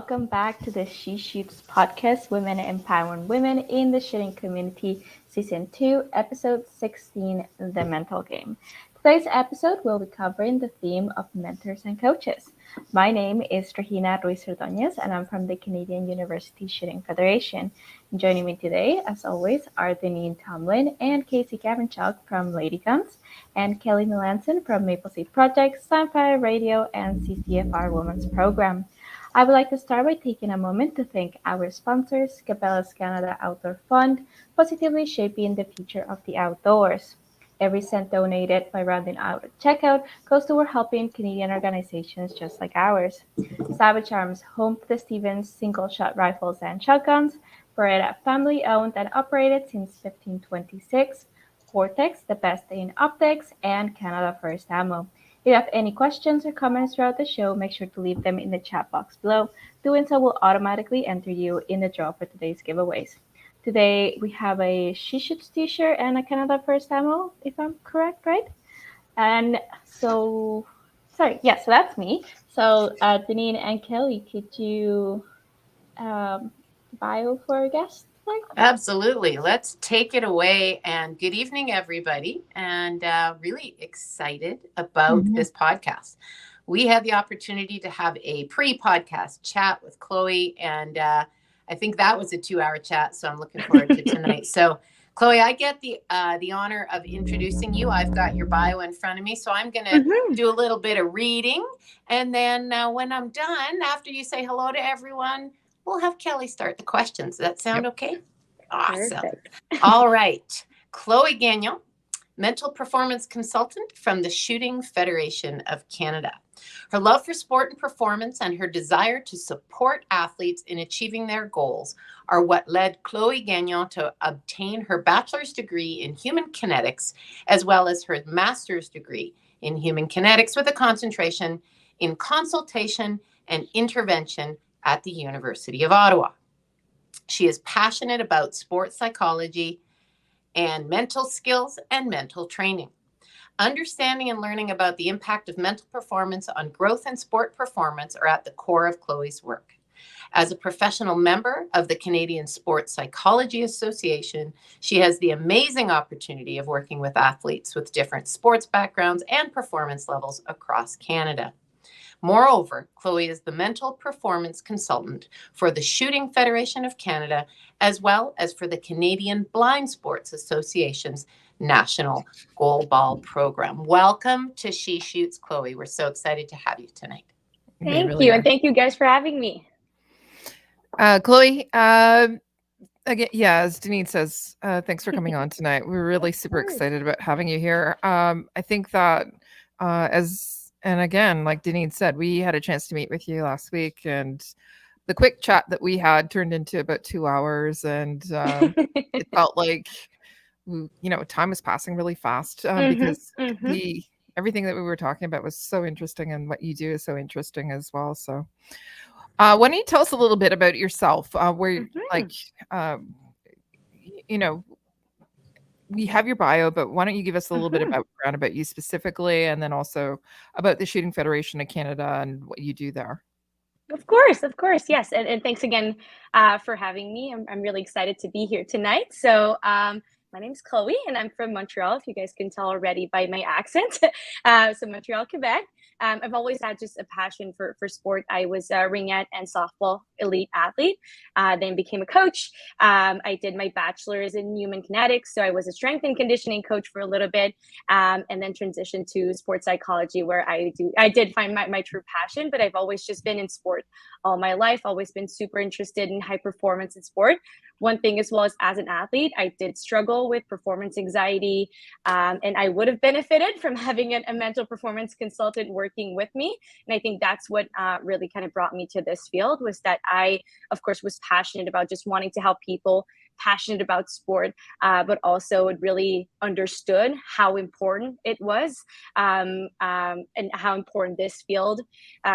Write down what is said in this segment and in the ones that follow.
welcome back to the She Shoots podcast, Women Empowering Women in the Shooting Community, Season 2, Episode 16, The Mental Game. Today's episode will be covering the theme of mentors and coaches. My name is Regina Ruiz Ordóñez, and I'm from the Canadian University Shooting Federation. Joining me today, as always, are Deneen Tomlin and Casey Gavinchuk from Lady Guns, and Kelly Melanson from Maple Seed Project, Sci-Fi Radio, and CCFR Women's Program. I would like to start by taking a moment to thank our sponsors, Cabela's Canada Outdoor Fund, positively shaping the future of the outdoors. Every cent donated by rounding out at checkout goes toward helping Canadian organizations just like ours. Savage Arms, home to the Stevens single-shot rifles and shotguns, Beretta, family-owned and operated since 1526, Vortex, the best in optics, and Canada First Ammo. If you have any questions or comments throughout the show, make sure to leave them in the chat box below. Doing so will automatically enter you in the draw for today's giveaways. Today, we have a She Shoots t-shirt and a Canada First Ammo, if I'm correct, right? And so that's me. So, Deneen and Kelly, could you bio for our guest? Absolutely. Let's take it away. And good evening, everybody. And really excited about this podcast. We had the opportunity to have a pre-podcast chat with Chloe, and I think that was a 2-hour chat. So I'm looking forward to tonight. So, Chloe, I get the honor of introducing you. I've got your bio in front of me, so I'm going to do a little bit of reading, and then when I'm done, after you say hello to everyone, we'll have Kelly start the questions. Does that sound okay? Awesome. All right. Chloé Gagnon, mental performance consultant from the Shooting Federation of Canada. Her love for sport and performance and her desire to support athletes in achieving their goals are what led Chloé Gagnon to obtain her bachelor's degree in Human Kinetics, as well as her master's degree in Human Kinetics with a concentration in consultation and intervention at the University of Ottawa. She is passionate about sport psychology and mental skills and mental training. Understanding and learning about the impact of mental performance on growth and sport performance are at the core of Chloe's work. As a professional member of the Canadian Sport Psychology Association, she has the amazing opportunity of working with athletes with different sports backgrounds and performance levels across Canada. Moreover, Chloe is the mental performance consultant for the Shooting Federation of Canada, as well as for the Canadian Blind Sports Association's National Goalball program. Welcome to She Shoots, Chloe. We're so excited to have you tonight. Thank you, and thank you guys for having me. Chloe, again, as Deneen says, thanks for coming on tonight. We're really super excited about having you here. I think that and again, like Deneen said, we had a chance to meet with you last week, and the quick chat that we had turned into about 2 hours, and it felt like, time was passing really fast because everything that we were talking about was so interesting, and what you do is so interesting as well. So why don't you tell us a little bit about yourself, we have your bio, but why don't you give us a little bit of background about you specifically, and then also about the Shooting Federation of Canada and what you do there? Of course. Yes. And thanks again for having me. I'm really excited to be here tonight. So my name's Chloe, and I'm from Montreal, if you guys can tell already by my accent. So Montreal, Quebec. I've always had just a passion for sport. I was a ringette and softball elite athlete, then became a coach. I did my bachelor's in Human Kinetics, so I was a strength and conditioning coach for a little bit, and then transitioned to sport psychology, where I did find my true passion, but I've always just been in sport all my life, always been super interested in high performance in sport. One thing as well as an athlete, I did struggle with performance anxiety, and I would have benefited from having a mental performance consultant working with me. And I think that's what really kind of brought me to this field, was that I, of course, was passionate about just wanting to help people, passionate about sport, but also really understood how important it was, and how important this field,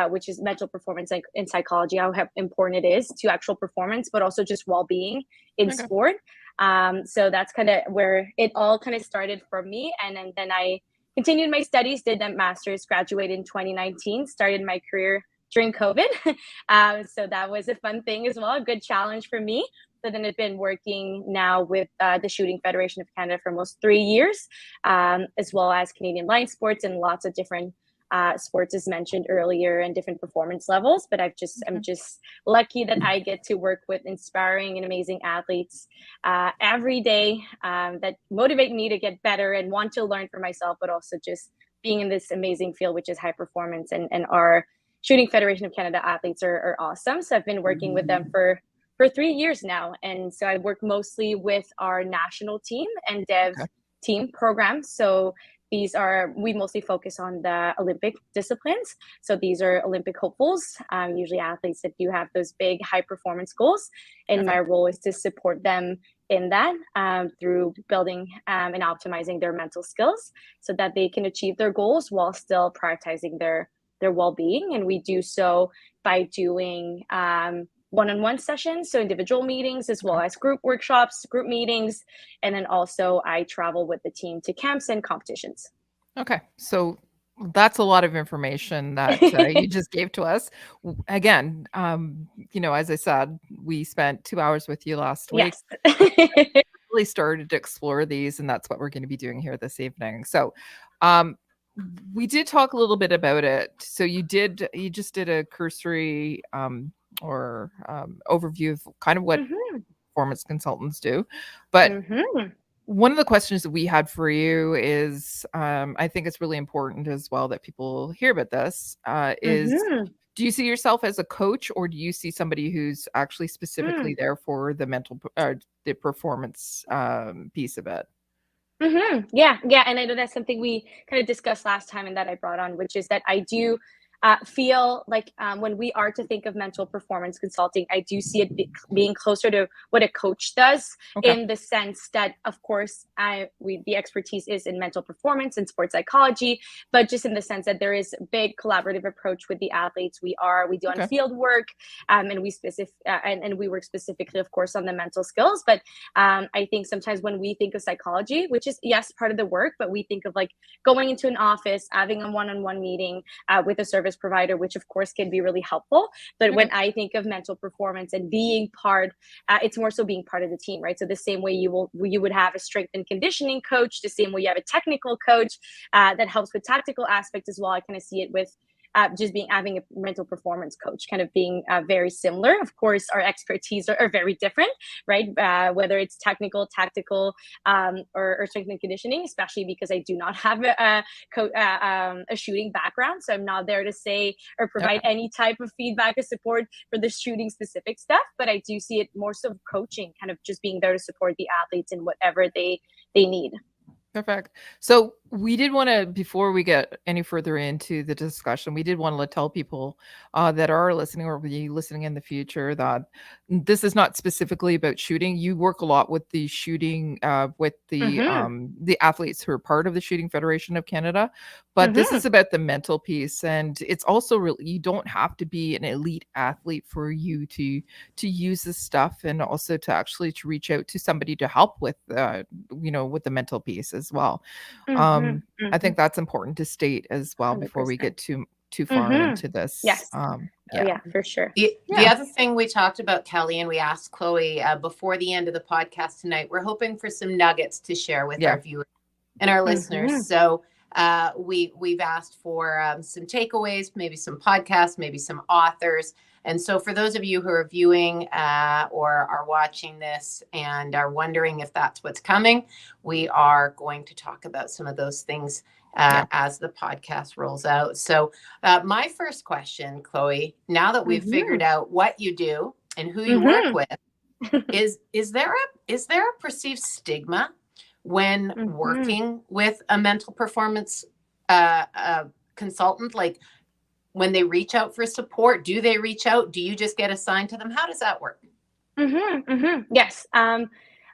which is mental performance in psychology, how important it is to actual performance, but also just well-being in sport. So that's kind of where it all kind of started for me. And then I continued my studies, did that master's, graduated in 2019, started my career during COVID. So that was a fun thing as well, a good challenge for me. So then I've been working now with the Shooting Federation of Canada for almost 3 years, as well as Canadian line sports and lots of different sports as mentioned earlier and different performance levels. But I'm just lucky that I get to work with inspiring and amazing athletes every day that motivate me to get better and want to learn for myself, but also just being in this amazing field, which is high performance, and our Shooting Federation of Canada athletes are awesome. So I've been working with them for 3 years now. And so I work mostly with our national team and dev team programs. So we mostly focus on the Olympic disciplines. So these are Olympic hopefuls, usually athletes that do have those big high performance goals. And my role is to support them in that through building and optimizing their mental skills so that they can achieve their goals while still prioritizing their well-being. And we do so by doing one-on-one sessions, so individual meetings, as well as group workshops, group meetings. And then also I travel with the team to camps and competitions. Okay. So that's a lot of information that you just gave to us. Again, as I said, we spent 2 hours with you last week. Yes. Really started to explore these, and that's what we're going to be doing here this evening. So we did talk a little bit about it. So you just did a cursory overview of kind of what performance consultants do. But one of the questions that we had for you is, I think it's really important as well that people hear about this, is do you see yourself as a coach, or do you see somebody who's actually specifically there for the the performance piece of it? Yeah. And I know that's something we kind of discussed last time and that I brought on, which is that I do feel like when we are to think of mental performance consulting, I do see it being closer to what a coach does, in the sense that, of course, the expertise is in mental performance and sports psychology, but just in the sense that there is a big collaborative approach with the athletes. We do on field work, and we work specifically, of course, on the mental skills. But I think sometimes when we think of psychology, which is yes part of the work, but we think of like going into an office, having a one-on-one meeting with a service provider, which of course can be really helpful. But when I think of mental performance and being part, it's more so being part of the team, right? So the same way you would have a strength and conditioning coach, the same way you have a technical coach that helps with tactical aspects as well. I kind of see it with just having a mental performance coach kind of being very similar. Of course, our expertise are very different, right? Whether it's technical, tactical, or strength and conditioning, especially because I do not have a shooting background. So I'm not there to say or provide any type of feedback or support for the shooting specific stuff. But I do see it more so coaching, kind of just being there to support the athletes in whatever they need. Perfect. So we did want to, before we get any further into the discussion, we did want to tell people that are listening or be listening in the future that this is not specifically about shooting. You work a lot with the shooting, with the athletes who are part of the Shooting Federation of Canada, but this is about the mental piece. And it's also really, you don't have to be an elite athlete for you to use this stuff, and also to actually to reach out to somebody to help with, with the mental piece as well. I think that's important to state as well 100%. Before we get too far into this. Yes. Yeah, for sure. The other thing we talked about, Kelly, and we asked Chloe before the end of the podcast tonight, we're hoping for some nuggets to share with our viewers and our listeners. So we've asked for some takeaways, maybe some podcasts, maybe some authors. And so for those of you who are viewing or are watching this and are wondering if that's what's coming, we are going to talk about some of those things as the podcast rolls out. So my first question, Chloe, now that we've figured out what you do and who you work with, is there a perceived stigma when working with a mental performance consultant? Like, when they reach out for support, do they reach out? Do you just get assigned to them? How does that work? Yes.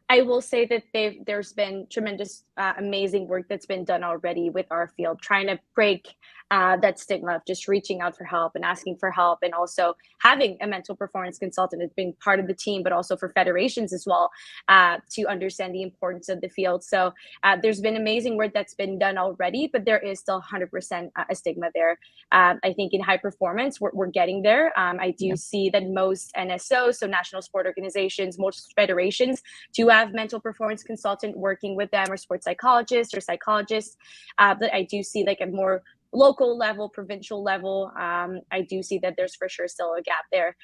I will say that there's been tremendous, amazing work that's been done already with our field, trying to break that stigma of just reaching out for help and asking for help, and also having a mental performance consultant as being part of the team, but also for federations as well, to understand the importance of the field. So there's been amazing work that's been done already, but there is still 100% a stigma there. I think in high performance, we're getting there. I do see that most NSOs, so national sport organizations, most federations do have mental performance consultant working with them, or sports psychologists or psychologists. But I do see like a more local level, provincial level, I do see that there's for sure still a gap there.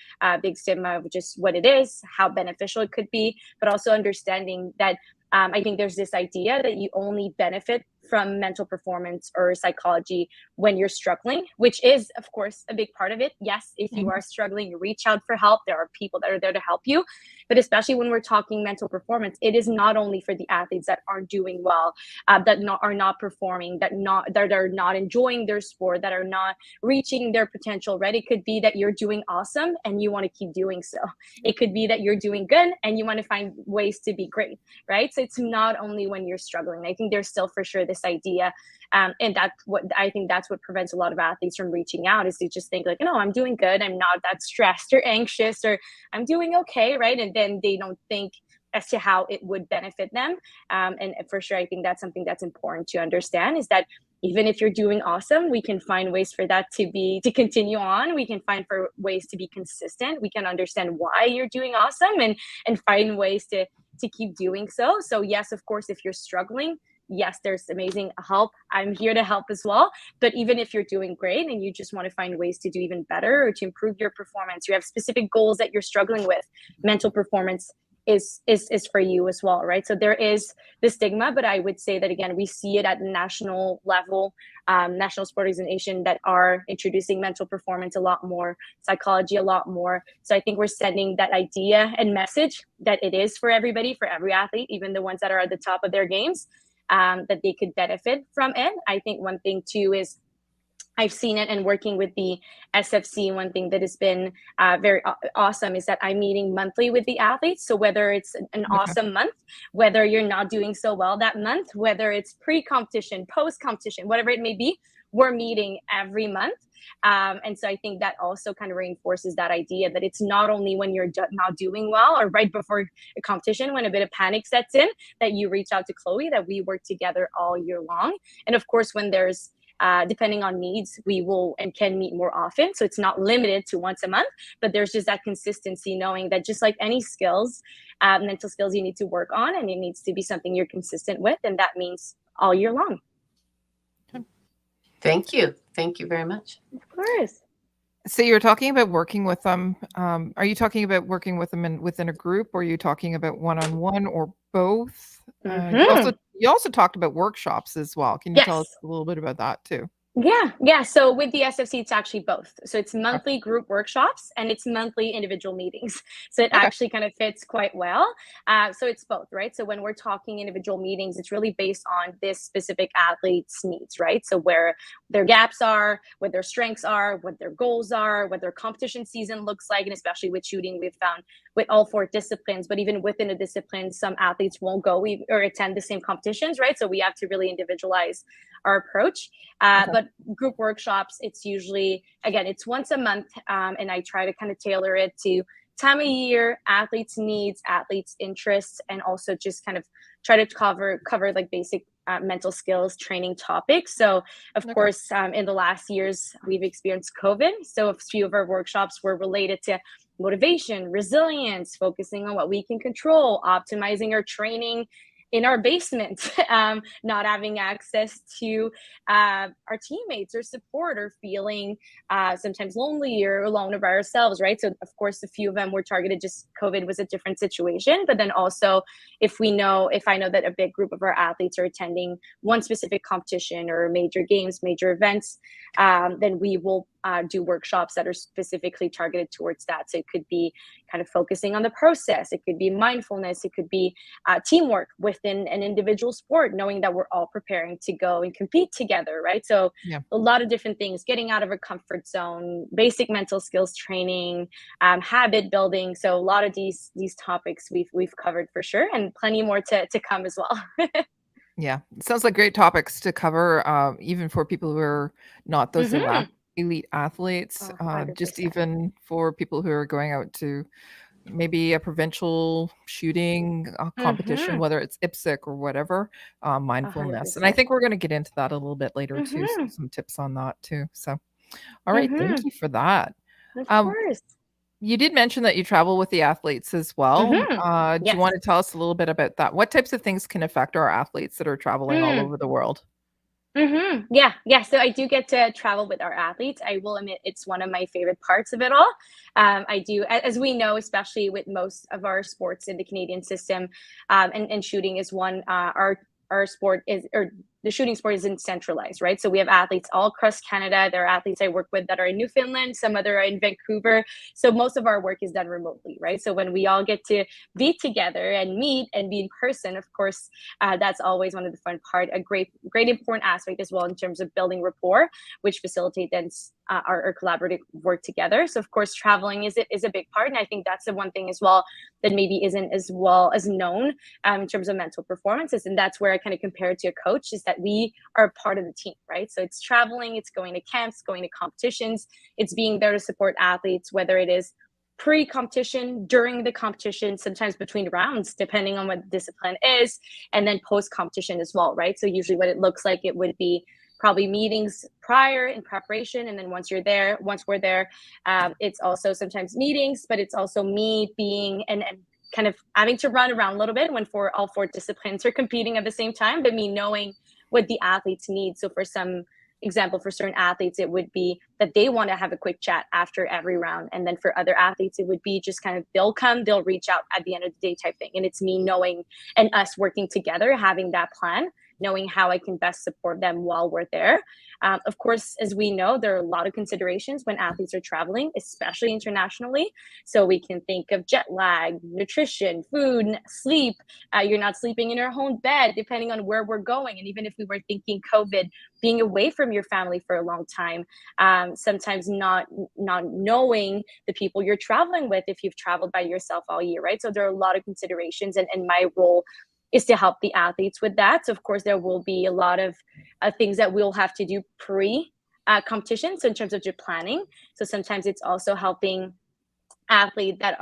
Big stigma of just what it is, how beneficial it could be, but also understanding that I think there's this idea that you only benefit from mental performance or psychology when you're struggling, which is, of course, a big part of it. Yes, if you are struggling, reach out for help. There are people that are there to help you. But especially when we're talking mental performance, it is not only for the athletes that aren't doing well, that are not performing, that are not enjoying their sport, that are not reaching their potential, right? It could be that you're doing awesome and you want to keep doing so. It could be that you're doing good and you want to find ways to be great, right? So it's not only when you're struggling. I think there's still for sure this idea, and that's what I think that's what prevents a lot of athletes from reaching out, is to just think like, no, I'm doing good, I'm not that stressed or anxious, or I'm doing okay, right? And then they don't think as to how it would benefit them. And for sure, I think that's something that's important to understand, is that even if you're doing awesome, we can find ways for that to continue on. We can find for ways to be consistent. We can understand why you're doing awesome, and find ways to keep doing so. So yes, of course, if you're struggling, yes, there's amazing help. I'm here to help as well. But even if you're doing great and you just want to find ways to do even better or to improve your performance, you have specific goals that you're struggling with, mental performance is for you as well, right? So there is the stigma, but I would say that again, we see it at national level, national sport organization that are introducing mental performance a lot more, psychology a lot more. So I think we're sending that idea and message that it is for everybody, for every athlete, even the ones that are at the top of their games, that they could benefit from it. I think one thing too is, I've seen it, and working with the SFC, one thing that has been very awesome is that I'm meeting monthly with the athletes. So whether it's an awesome month, whether you're not doing so well that month, whether it's pre-competition, post-competition, whatever it may be, we're meeting every month. And so I think that also kind of reinforces that idea that it's not only when you're not doing well or right before a competition, when a bit of panic sets in, that you reach out to Chloé, that we work together all year long. And of course, when there's depending on needs, we will and can meet more often. So it's not limited to once a month, but there's just that consistency, knowing that just like any skills, mental skills you need to work on, and it needs to be something you're consistent with. And that means all year long. Thank you. Thank you very much. Of course. So you're talking about working with them. Are you talking about working with them within a group, or are you talking about one-on-one, or both? You also talked about workshops as well. Can you tell us a little bit about that too? Yeah. So with the SFC, it's actually both. So it's monthly group workshops and it's monthly individual meetings. So it actually kind of fits quite well. So it's both, right? So when we're talking individual meetings, it's really based on this specific athlete's needs, right? So where their gaps are, what their strengths are, what their goals are, what their competition season looks like. And especially with shooting, we've found with all 4 disciplines, but even within a discipline, some athletes won't go or attend the same competitions, right? So we have to really individualize our approach. But group workshops, it's usually, again, it's once a month. And I try to kind of tailor it to time of year, athletes' needs, athletes' interests, and also just kind of try to cover like basic mental skills training topics. So of course, in the last years, we've experienced COVID. So a few of our workshops were related to motivation, resilience, focusing on what we can control, optimizing our training in our basement, not having access to our teammates or support, or feeling sometimes lonely or alone by ourselves, right? So of course, a few of them were targeted, just COVID was a different situation. But then also, if I know that a big group of our athletes are attending one specific competition or major games, major events, then we will do workshops that are specifically targeted towards that. So it could be kind of focusing on the process. It could be mindfulness. It could be teamwork within an individual sport, knowing that we're all preparing to go and compete together, right? So Yeah. a lot of different things, getting out of a comfort zone, basic mental skills training, habit building. So a lot of these topics we've covered for sure, and plenty more to come as well. Yeah, it sounds like great topics to cover, even for people who are not those elite athletes, Oh, just 100%. even for people who are going out to maybe a provincial shooting competition, whether it's IPSC or whatever, mindfulness. And I 100%. think we're going to get into that a little bit later too, some tips on that too. So, all right, thank you for that. Of course. You did mention that you travel with the athletes as well. Do Yes. you want to tell us a little bit about that? What types of things can affect our athletes that are traveling all over the world? Yeah. So I do get to travel with our athletes. I will admit it's one of my favorite parts of it all. I do, as we know, especially with most of our sports in the Canadian system, and shooting is one. Our sport is, or the shooting sport isn't centralized, right? So we have athletes all across Canada. There are athletes I work with that are in Newfoundland, some other are in Vancouver. So most of our work is done remotely, right? So when we all get to be together and meet and be in person, of course, that's always one of the fun part. A great important aspect as well in terms of building rapport, which facilitate then our collaborative work together. So of course, traveling is a big part, and I think that's the one thing as well that maybe isn't as well as known in terms of mental performances. And that's where I kind of compare it to a coach, is that we are a part of the team, right? So it's traveling, it's going to camps, going to competitions, it's being there to support athletes, whether it is pre-competition, during the competition, sometimes between rounds, depending on what the discipline is, and then post-competition as well, right? So usually what it looks like, it would be probably meetings prior in preparation, and then once we're there, it's also sometimes meetings, but it's also me being and kind of having to run around a little bit when all four disciplines are competing at the same time, but me knowing what the athletes need. So for some example, for certain athletes, it would be that they want to have a quick chat after every round. And then for other athletes, it would be just kind of, they'll reach out at the end of the day type thing. And it's me knowing and us working together, having that plan, knowing how I can best support them while we're there. Of course, as we know, there are a lot of considerations when athletes are traveling, especially internationally. So we can think of jet lag, nutrition, food, sleep. You're not sleeping in your own bed, depending on where we're going. And even if we were thinking COVID, being away from your family for a long time, sometimes not knowing the people you're traveling with if you've traveled by yourself all year, right? So there are a lot of considerations, and my role is to help the athletes with that. So of course, there will be a lot of things that we'll have to do pre-competition. So in terms of your planning, so sometimes it's also helping athletes that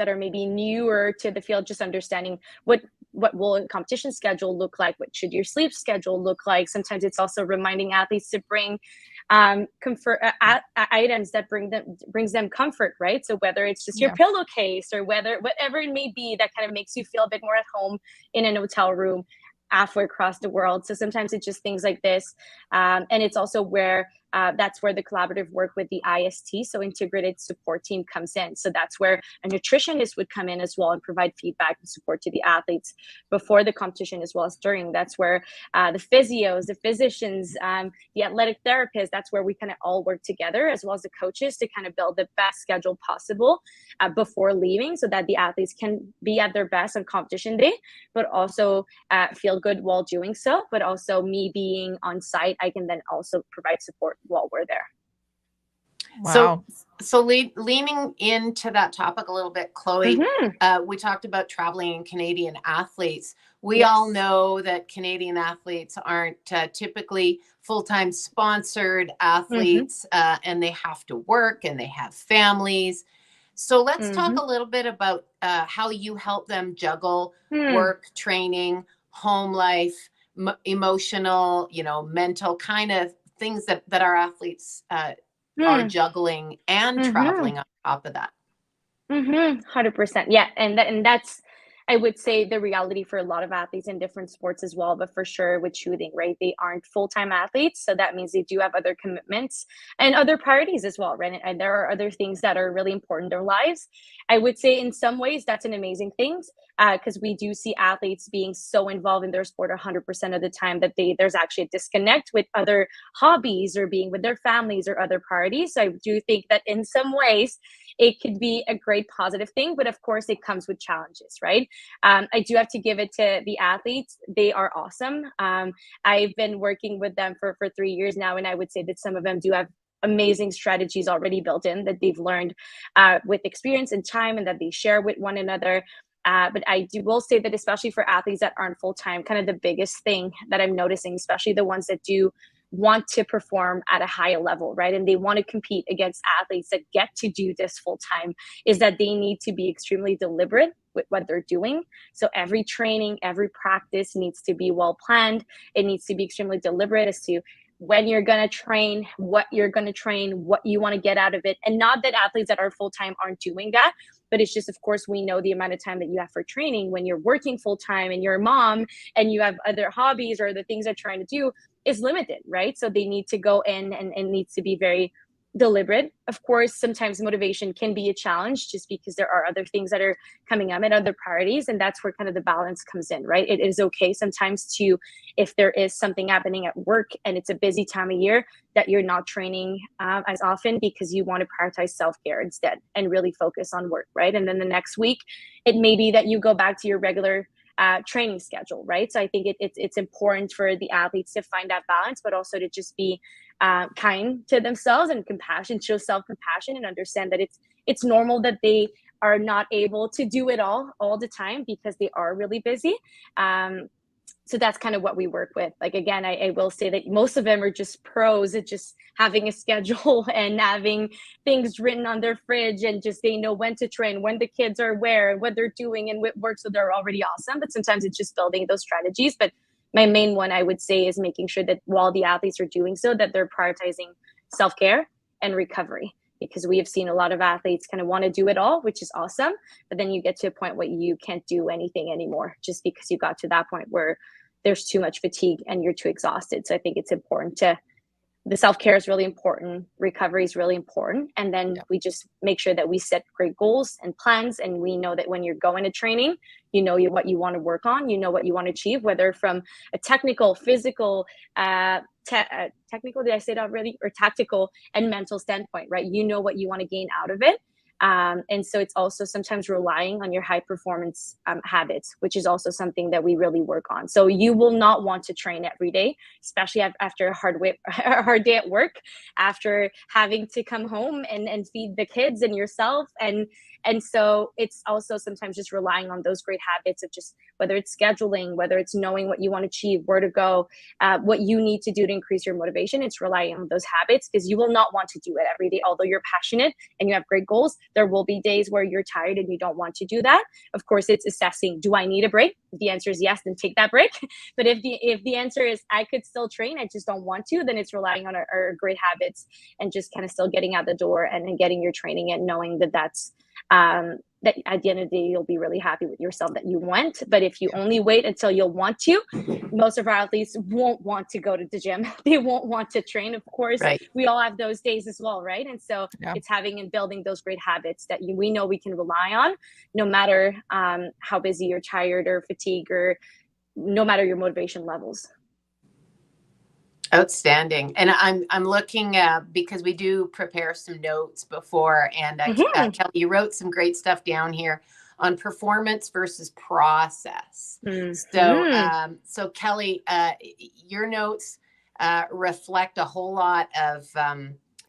are maybe newer to the field, just understanding what will a competition schedule look like, what should your sleep schedule look like. Sometimes it's also reminding athletes to bring comfort items that brings them comfort, right? So whether it's just your pillowcase or whatever it may be that kind of makes you feel a bit more at home in an hotel room halfway across the world. So sometimes it's just things like this, and it's also where that's where the collaborative work with the IST, so integrated support team, comes in. So that's where a nutritionist would come in as well and provide feedback and support to the athletes before the competition as well as during. That's where the physios, the physicians, the athletic therapists, that's where we kind of all work together, as well as the coaches, to kind of build the best schedule possible before leaving, so that the athletes can be at their best on competition day, but also feel good while doing so. But also me being on site, I can then also provide support while we're there. Wow. So leaning into that topic a little bit, Chloé, we talked about traveling and Canadian athletes. We all know that Canadian athletes aren't typically full-time sponsored athletes, and they have to work and they have families. So let's talk a little bit about how you help them juggle work, training, home life, emotional, mental kind of things that our athletes are juggling and traveling on top of that. 100%. Yeah. And that's, I would say, the reality for a lot of athletes in different sports as well, but for sure with shooting, right? They aren't full-time athletes. So that means they do have other commitments and other priorities as well, right? And there are other things that are really important in their lives. I would say in some ways that's an amazing thing. because we do see athletes being so involved in their sport 100% of the time that there's actually a disconnect with other hobbies or being with their families or other priorities. So I do think that in some ways it could be a great positive thing, but of course it comes with challenges, right? I do have to give it to the athletes. They are awesome. I've been working with them for 3 years now, and I would say that some of them do have amazing strategies already built in that they've learned with experience and time, and that they share with one another. But I will say that especially for athletes that aren't full-time, kind of the biggest thing that I'm noticing, especially the ones that do want to perform at a higher level, right? And they want to compete against athletes that get to do this full-time, is that they need to be extremely deliberate with what they're doing. So every training, every practice needs to be well planned. It needs to be extremely deliberate as to when you're going to train, what you're going to train, what you want to get out of it. And not that athletes that are full-time aren't doing that, but it's just, of course, we know the amount of time that you have for training when you're working full-time and you're a mom and you have other hobbies or the things they're trying to do is limited, right? So they need to go in and needs to be very deliberate. Of course, sometimes motivation can be a challenge just because there are other things that are coming up and other priorities. And that's where kind of the balance comes in, right? It is okay sometimes to, if there is something happening at work and it's a busy time of year, that you're not training as often because you want to prioritize self-care instead and really focus on work, right? And then the next week, it may be that you go back to your regular training schedule, right? So I think it's important for the athletes to find that balance, but also to just be kind to themselves and compassion, show self-compassion, and understand that it's normal that they are not able to do it all the time because they are really busy. So that's kind of what we work with. Like, again, I will say that most of them are just pros at just having a schedule and having things written on their fridge, and just they know when to train, when the kids are where, what they're doing and what works. So they're already awesome. But sometimes it's just building those strategies. But my main one, I would say, is making sure that while the athletes are doing so, that they're prioritizing self-care and recovery. Because we have seen a lot of athletes kind of want to do it all, which is awesome. But then you get to a point where you can't do anything anymore just because you got to that point where there's too much fatigue and you're too exhausted. So I think it's important the self-care is really important. Recovery is really important. And then we just make sure that we set great goals and plans. And we know that when you're going to training, you know what you want to work on, you know what you want to achieve, whether from a technical, physical, technical, did I say that already? Or tactical and mental standpoint, right? You know what you want to gain out of it. And so it's also sometimes relying on your high performance habits, which is also something that we really work on. So you will not want to train every day, especially after a hard day at work, after having to come home and feed the kids and yourself. And so it's also sometimes just relying on those great habits of just, whether it's scheduling, whether it's knowing what you want to achieve, where to go, what you need to do to increase your motivation. It's relying on those habits, because you will not want to do it every day. Although you're passionate and you have great goals, there will be days where you're tired and you don't want to do that. Of course, it's assessing, do I need a break? If the answer is yes, then take that break. But if the answer is I could still train, I just don't want to, then it's relying on our great habits and just kind of still getting out the door and getting your training and knowing that that's that at the end of the day, you'll be really happy with yourself that you went. But if you only wait until you'll want to, most of our athletes won't want to go to the gym. They won't want to train. Of course, we all have those days as well, right? And so it's having and building those great habits that we know we can rely on, no matter how busy or tired or fatigued, or no matter your motivation levels. Outstanding. And I'm looking because we do prepare some notes before, and Kelly, you wrote some great stuff down here on performance versus process. So Kelly, your notes reflect a whole lot of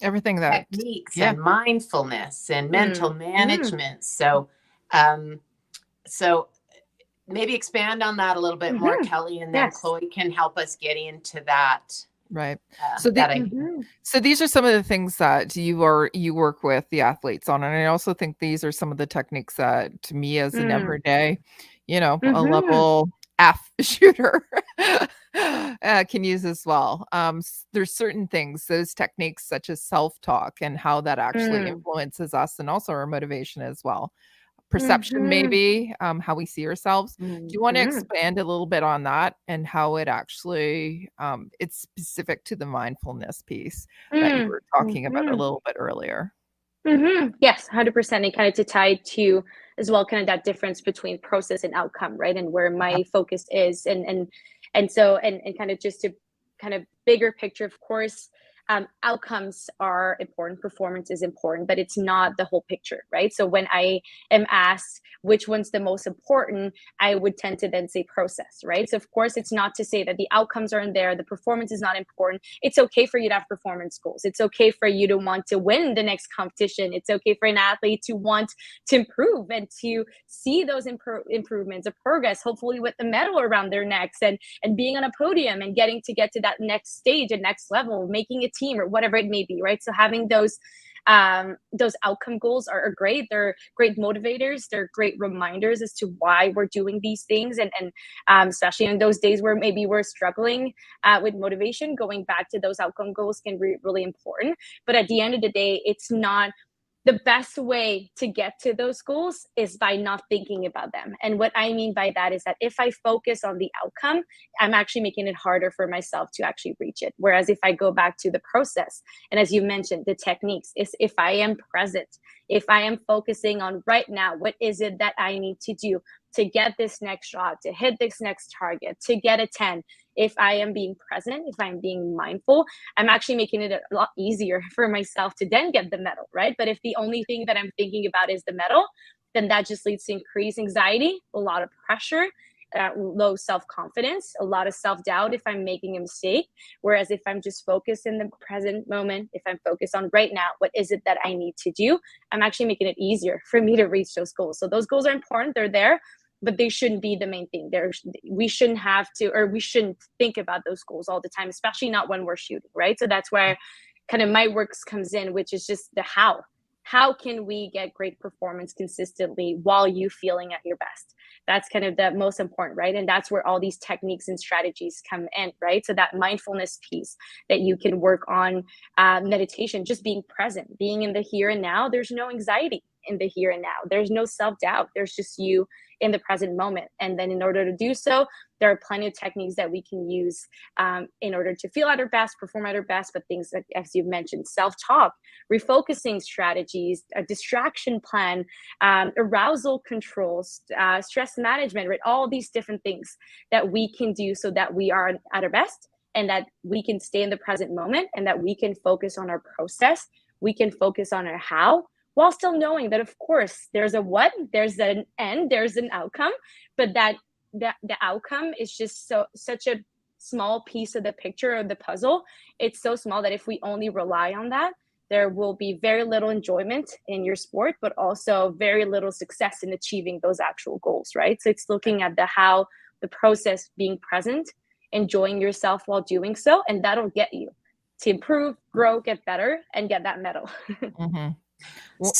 everything that techniques and mindfulness and mental management. So maybe expand on that a little bit more, Kelly, and then Chloé can help us get into that. Right. So these are some of the things that you work with the athletes on. And I also think these are some of the techniques that, to me, as an everyday, a level F shooter can use as well. There's certain things, those techniques such as self-talk and how that actually influences us, and also our motivation as well. Perception, maybe, how we see ourselves. Do you want to expand a little bit on that and how it actually, it's specific to the mindfulness piece that you were talking about a little bit earlier? Yes, 100%. And kind of to tie to as well, kind of that difference between process and outcome, right? And where my focus is, and so kind of just to kind of bigger picture, of course, outcomes are important, performance is important, but it's not the whole picture, right? So when I am asked which one's the most important, I would tend to then say process, right? So of course, it's not to say that the outcomes aren't there, the performance is not important. It's okay for you to have performance goals. It's okay for you to want to win the next competition. It's okay for an athlete to want to improve and to see those improvements of progress, hopefully with the medal around their necks and being on a podium and getting to get to that next stage and next level, making a team or whatever it may be, right? So having those outcome goals are great. They're great motivators. They're great reminders as to why we're doing these things. And especially in those days where maybe we're struggling with motivation, going back to those outcome goals can be really important. But at the end of the day, it's not the best way to get to those goals is by not thinking about them. And what I mean by that is that if I focus on the outcome, I'm actually making it harder for myself to actually reach it. Whereas if I go back to the process, and as you mentioned, the techniques, is if I am present, if I am focusing on right now, what is it that I need to do to get this next shot, to hit this next target, to get a 10, if I am being present, if I'm being mindful, I'm actually making it a lot easier for myself to then get the medal, right? But if the only thing that I'm thinking about is the medal, then that just leads to increased anxiety, a lot of pressure, low self-confidence, a lot of self-doubt if I'm making a mistake. Whereas if I'm just focused in the present moment, if I'm focused on right now, what is it that I need to do? I'm actually making it easier for me to reach those goals. So those goals are important, they're there, but they shouldn't be the main thing. We shouldn't have to, or we shouldn't think about those goals all the time, especially not when we're shooting, right? So that's where kind of my works comes in, which is just the how. How can we get great performance consistently while you feeling at your best? That's kind of the most important, right? And that's where all these techniques and strategies come in, right? So that mindfulness piece that you can work on, meditation, just being present, being in the here and now. There's no anxiety in the here and now. There's no self-doubt. There's just you in the present moment. And then in order to do so, there are plenty of techniques that we can use in order to feel at our best, perform at our best, but things like, as you've mentioned, self-talk, refocusing strategies, a distraction plan, arousal controls, stress management, right? All these different things that we can do so that we are at our best and that we can stay in the present moment and that we can focus on our process. We can focus on our how, while still knowing that, of course, there's a what, there's an end, there's an outcome, but that the outcome is just such a small piece of the picture of the puzzle. It's so small that if we only rely on that, there will be very little enjoyment in your sport, but also very little success in achieving those actual goals, right? So it's looking at the how, the process, being present, enjoying yourself while doing so, and that'll get you to improve, grow, get better, and get that medal. Mm-hmm. Well,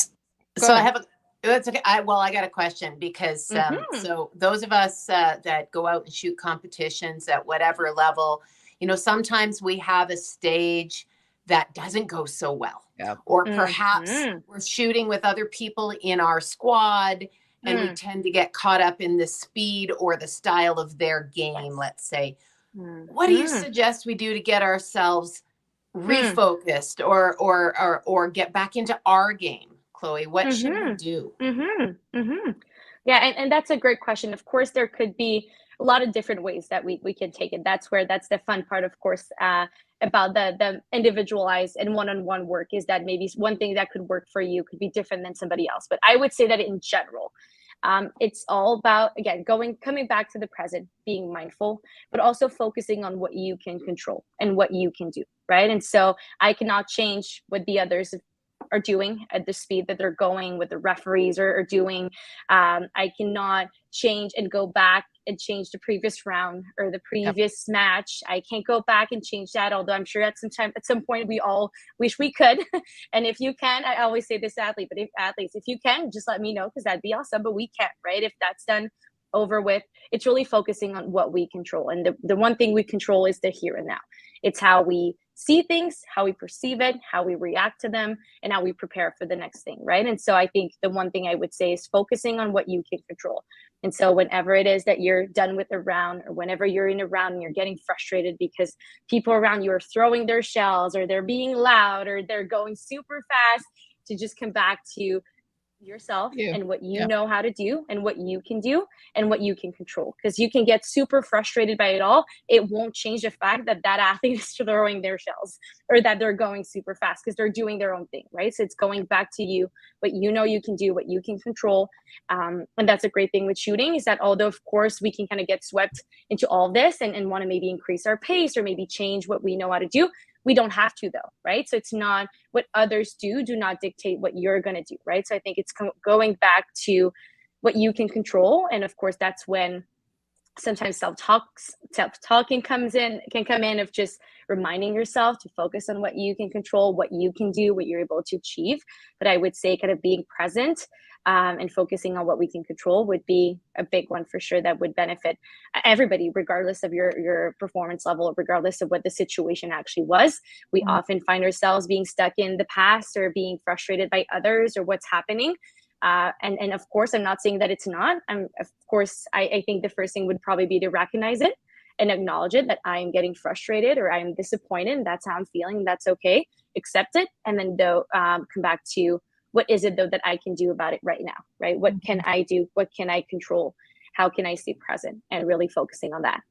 so I have that's okay. I got a question because so those of us that go out and shoot competitions at whatever level, sometimes we have a stage that doesn't go so well, or perhaps we're shooting with other people in our squad and we tend to get caught up in the speed or the style of their game, let's say. What do you suggest we do to get ourselves refocused or get back into our game? Chloe, what should we do? Yeah, and that's a great question. Of course, there could be a lot of different ways that we can take it. That's the fun part, of course, about the individualized and one-on-one work, is that maybe one thing that could work for you could be different than somebody else. But I would say that in general, it's all about, again, coming back to the present, being mindful, but also focusing on what you can control and what you can do, right? And so I cannot change what the others are doing at the speed that they're going, with the referees are doing. I cannot change and go back and change the previous round or the previous match. I can't go back and change that, although I'm sure at some point we all wish we could. And if you can, I always say this to athletes, but if you can, just let me know, because that'd be awesome. But we can't, right? If that's done, over with, it's really focusing on what we control. And the one thing we control is the here and now. It's how we see things, how we perceive it, how we react to them, and how we prepare for the next thing, right? And so I think the one thing I would say is focusing on what you can control. And so whenever it is that you're done with a round, or whenever you're in a round and you're getting frustrated because people around you are throwing their shells, or they're being loud, or they're going super fast, to just come back to yourself You. and what you Yeah. know how to do and what you can do and what you can control, because you can get super frustrated by it all. It won't change the fact that that athlete is throwing their shells or that they're going super fast because they're doing their own thing, right? So it's going back to you, what you know you can do, what you can control. And that's a great thing with shooting, is that although of course we can kind of get swept into all this and want to maybe increase our pace or maybe change what we know how to do, we don't have to though, right? So it's not what others do not dictate what you're going to do, right? So I think it's going back to what you can control. And of course, that's when sometimes self-talking can come in, of just reminding yourself to focus on what you can control, what you can do, what you're able to achieve. But I would say kind of being present and focusing on what we can control would be a big one for sure, that would benefit everybody, regardless of your performance level, regardless of what the situation actually was. We often find ourselves being stuck in the past or being frustrated by others or what's happening. And of course, I'm not saying that it's not. I think the first thing would probably be to recognize it and acknowledge it, that I am getting frustrated or I'm disappointed. That's how I'm feeling. That's okay. Accept it. And then come back to, what is it though that I can do about it right now, right? What can I do? What can I control? How can I stay present? And really focusing on that.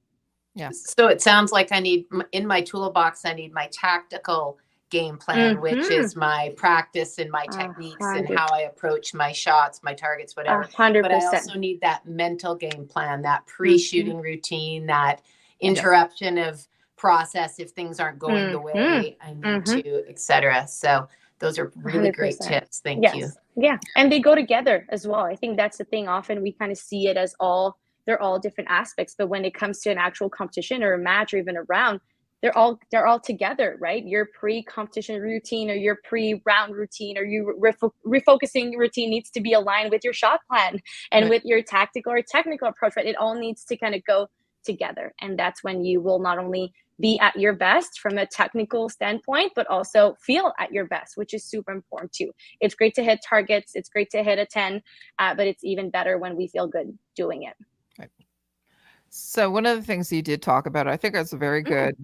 Yeah. So it sounds like I need, in my toolbox, I need my tactical game plan, which is my practice and my techniques and how I approach my shots, my targets, whatever. 100%. But I also need that mental game plan, that pre-shooting routine, that interruption of process if things aren't going the way I need to, etc. So those are really 100%. great tips. Thank you. Yeah. And they go together as well. I think that's the thing. Often we kind of see it as they're all different aspects, but when it comes to an actual competition or a match or even a round, they're all together, right? Your pre-competition routine or your pre-round routine or your refocusing routine needs to be aligned with your shot plan and with your tactical or technical approach, right? It all needs to kind of go together. And that's when you will not only be at your best from a technical standpoint, but also feel at your best, which is super important too. It's great to hit targets. It's great to hit a 10, but it's even better when we feel good doing it. Right. So one of the things you did talk about, I think that's a very good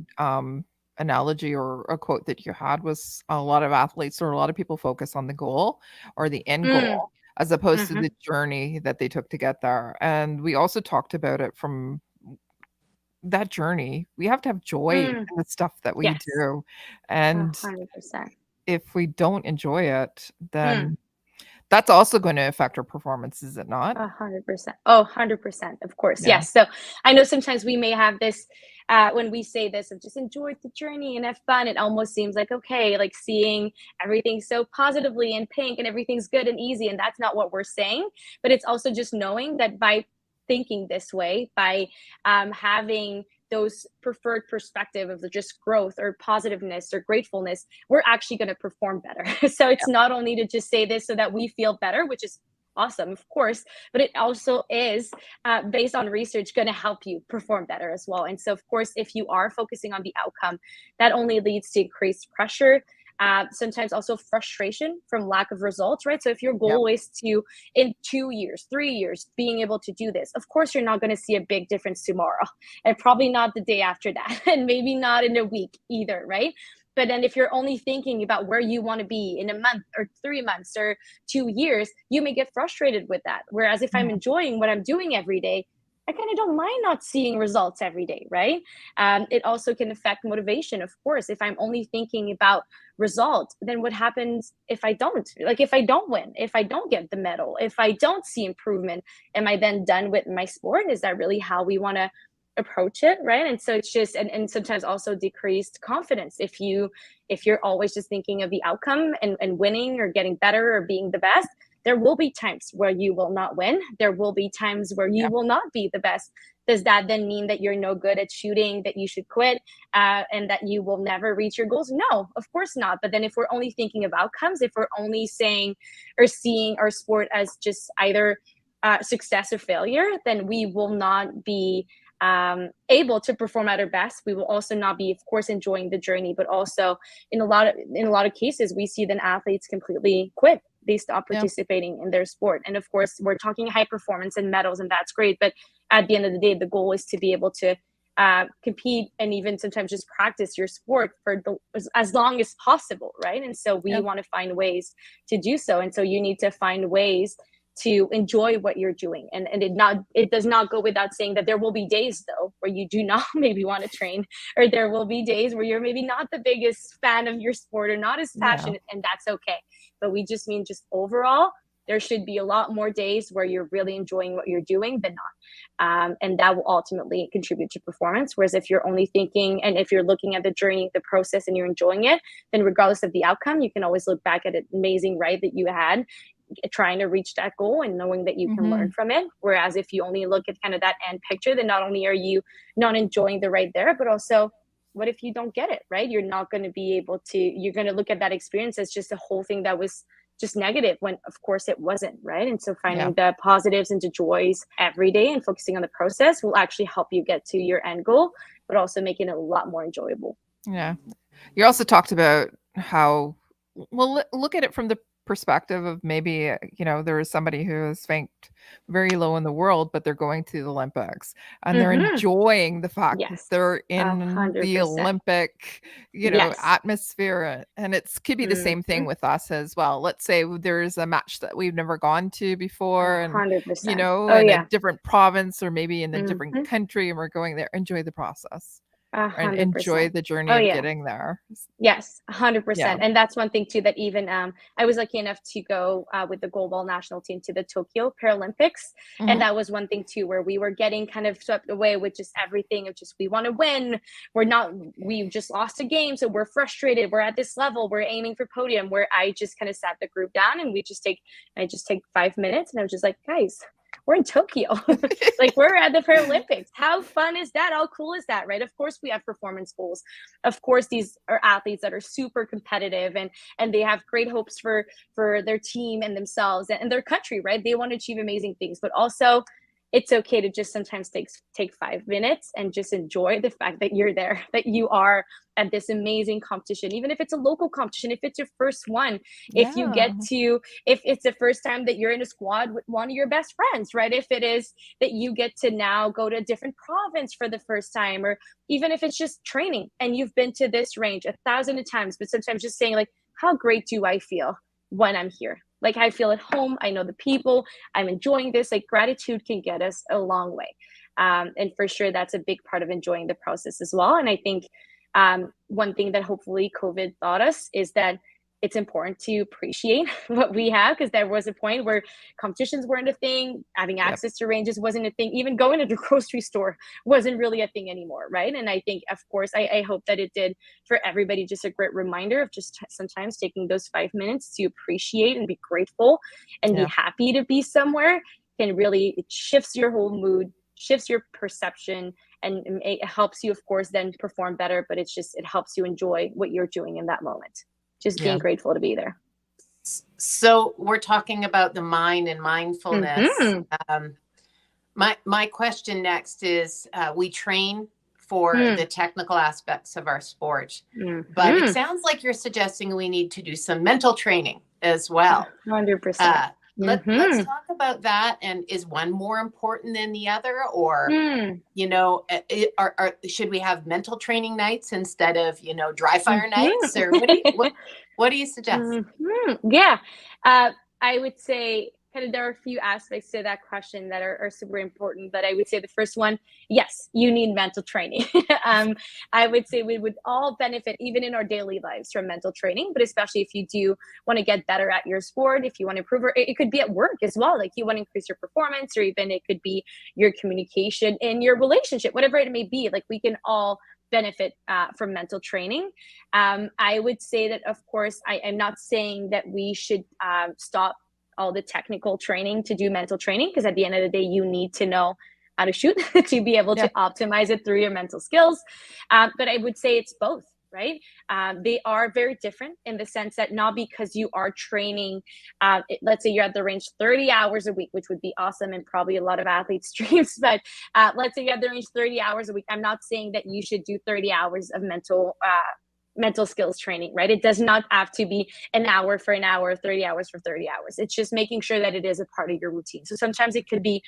analogy or a quote that you had, was a lot of athletes or a lot of people focus on the goal or the end goal as opposed to the journey that they took to get there. And we also talked about it from that journey. We have to have joy in the stuff that we do. And 100%. if we don't enjoy it, then that's also going to affect our performance, is it not? 100%. Oh, 100%. Of course. Yes. So I know sometimes we may have this, when we say this of just enjoy the journey and have fun, it almost seems like, okay, like seeing everything so positively and pink and everything's good and easy. And that's not what we're saying, but it's also just knowing that by thinking this way, by having those preferred perspective of just growth or positiveness or gratefulness, we're actually going to perform better. So it's not only to just say this so that we feel better, which is awesome, of course, but it also is based on research going to help you perform better as well. And so, of course, if you are focusing on the outcome, that only leads to increased pressure, sometimes also frustration from lack of results, right? So if your goal is to, in 2 years, 3 years, being able to do this, of course, you're not going to see a big difference tomorrow, and probably not the day after that, and maybe not in a week either, right? But then if you're only thinking about where you want to be in a month or 3 months or 2 years, you may get frustrated with that. Whereas if I'm enjoying what I'm doing every day, I kind of don't mind not seeing results every day, right? It also can affect motivation, of course. If I'm only thinking about results, then what happens if I don't? Like if I don't win, if I don't get the medal, if I don't see improvement, am I then done with my sport? Is that really how we want to approach it, right? And so it's just, and sometimes also decreased confidence. If you're always just thinking of the outcome and winning or getting better or being the best, there will be times where you will not win. There will be times where you will not be the best. Does that then mean that you're no good at shooting, that you should quit, and that you will never reach your goals? No, of course not. But then if we're only thinking of outcomes, if we're only saying or seeing our sport as just either success or failure, then we will not be able to perform at our best. We will also not be, of course, enjoying the journey, but also in a lot of cases, we see then athletes completely quit. They stop participating in their sport. And of course, we're talking high performance and medals, and that's great. But at the end of the day, the goal is to be able to compete and even sometimes just practice your sport for as long as possible, right? And so we want to find ways to do so. And so you need to find ways to enjoy what you're doing. And it does not go without saying that there will be days though where you do not maybe want to train, or there will be days where you're maybe not the biggest fan of your sport or not as passionate, and that's okay. But we just mean just overall, there should be a lot more days where you're really enjoying what you're doing than not. And that will ultimately contribute to performance. Whereas if you're only thinking, and if you're looking at the journey, the process, and you're enjoying it, then regardless of the outcome, you can always look back at an amazing ride that you had trying to reach that goal and knowing that you can learn from it. Whereas if you only look at kind of that end picture, then not only are you not enjoying the ride there, but also what if you don't get it, right? You're not going to be able to, you're going to look at that experience as just a whole thing that was just negative, when of course it wasn't, right? And so finding the positives and the joys every day and focusing on the process will actually help you get to your end goal, but also making it a lot more enjoyable. Yeah. You also talked about how, well, look at it from the perspective of maybe, there is somebody who has ranked very low in the world, but they're going to the Olympics and they're enjoying the fact that they're in 100%. the Olympic, atmosphere. And it could be the same thing with us as well. Let's say there's a match that we've never gone to before, and 100%. in a different province or maybe in a different country, and we're going there. Enjoy the process. And enjoy the journey of getting there. Yes, 100%. And that's one thing too, that even I was lucky enough to go with the goalball national team to the Tokyo Paralympics. And that was one thing too, where we were getting kind of swept away with just everything of just, we want to win. We've just lost a game. So we're frustrated. We're at this level. We're aiming for podium, where I just kind of sat the group down and I just take 5 minutes, and I was just like, guys, we're in Tokyo. Like, we're at the Paralympics. How fun is that? How cool is that, right? Of course we have performance goals. Of course these are athletes that are super competitive and they have great hopes for their team and themselves and their country, right? They want to achieve amazing things, but also it's okay to just sometimes take 5 minutes and just enjoy the fact that you're there, that you are at this amazing competition, even if it's a local competition, if it's your first one, if it's the first time that you're in a squad with one of your best friends, right? If it is that you get to now go to a different province for the first time, or even if it's just training and you've been to this range 1,000 times, but sometimes just saying like, how great do I feel when I'm here? Like, I feel at home. I know the people. I'm enjoying this. Like, gratitude can get us a long way. And for sure, that's a big part of enjoying the process as well. And I think one thing that hopefully COVID taught us is that it's important to appreciate what we have, because there was a point where competitions weren't a thing, having access to ranges wasn't a thing, even going to the grocery store wasn't really a thing anymore, right? And I think, of course, I hope that it did for everybody, just a great reminder of just sometimes taking those 5 minutes to appreciate and be grateful and be happy to be somewhere can really, it shifts your whole mood, shifts your perception, and it helps you, of course, then perform better, but it helps you enjoy what you're doing in that moment. Just being grateful to be there. So we're talking about the mind and mindfulness. My question next is, we train for the technical aspects of our sport, but it sounds like you're suggesting we need to do some mental training as well. 100%. Let's talk about that. And is one more important than the other, or should we have mental training nights instead of dry fire nights, or what do you suggest? Yeah, I would say kind of there are a few aspects to that question that are super important, but I would say the first one, yes, you need mental training. I would say we would all benefit even in our daily lives from mental training, but especially if you do want to get better at your sport, if you want to improve, or it could be at work as well, like you want to increase your performance, or even it could be your communication in your relationship, whatever it may be. Like, we can all benefit from mental training. I would say that, of course, I'm not saying that we should stop all the technical training to do mental training, because at the end of the day, you need to know how to shoot to be able to optimize it through your mental skills. But I would say it's both, right? They are very different in the sense that not because you are training, let's say you're at the range 30 hours a week, which would be awesome and probably a lot of athletes' dreams, but let's say you have the range 30 hours a week. I'm not saying that you should do 30 hours of mental skills training, right? It does not have to be an hour for an hour, 30 hours for 30 hours. It's just making sure that it is a part of your routine. So sometimes it could be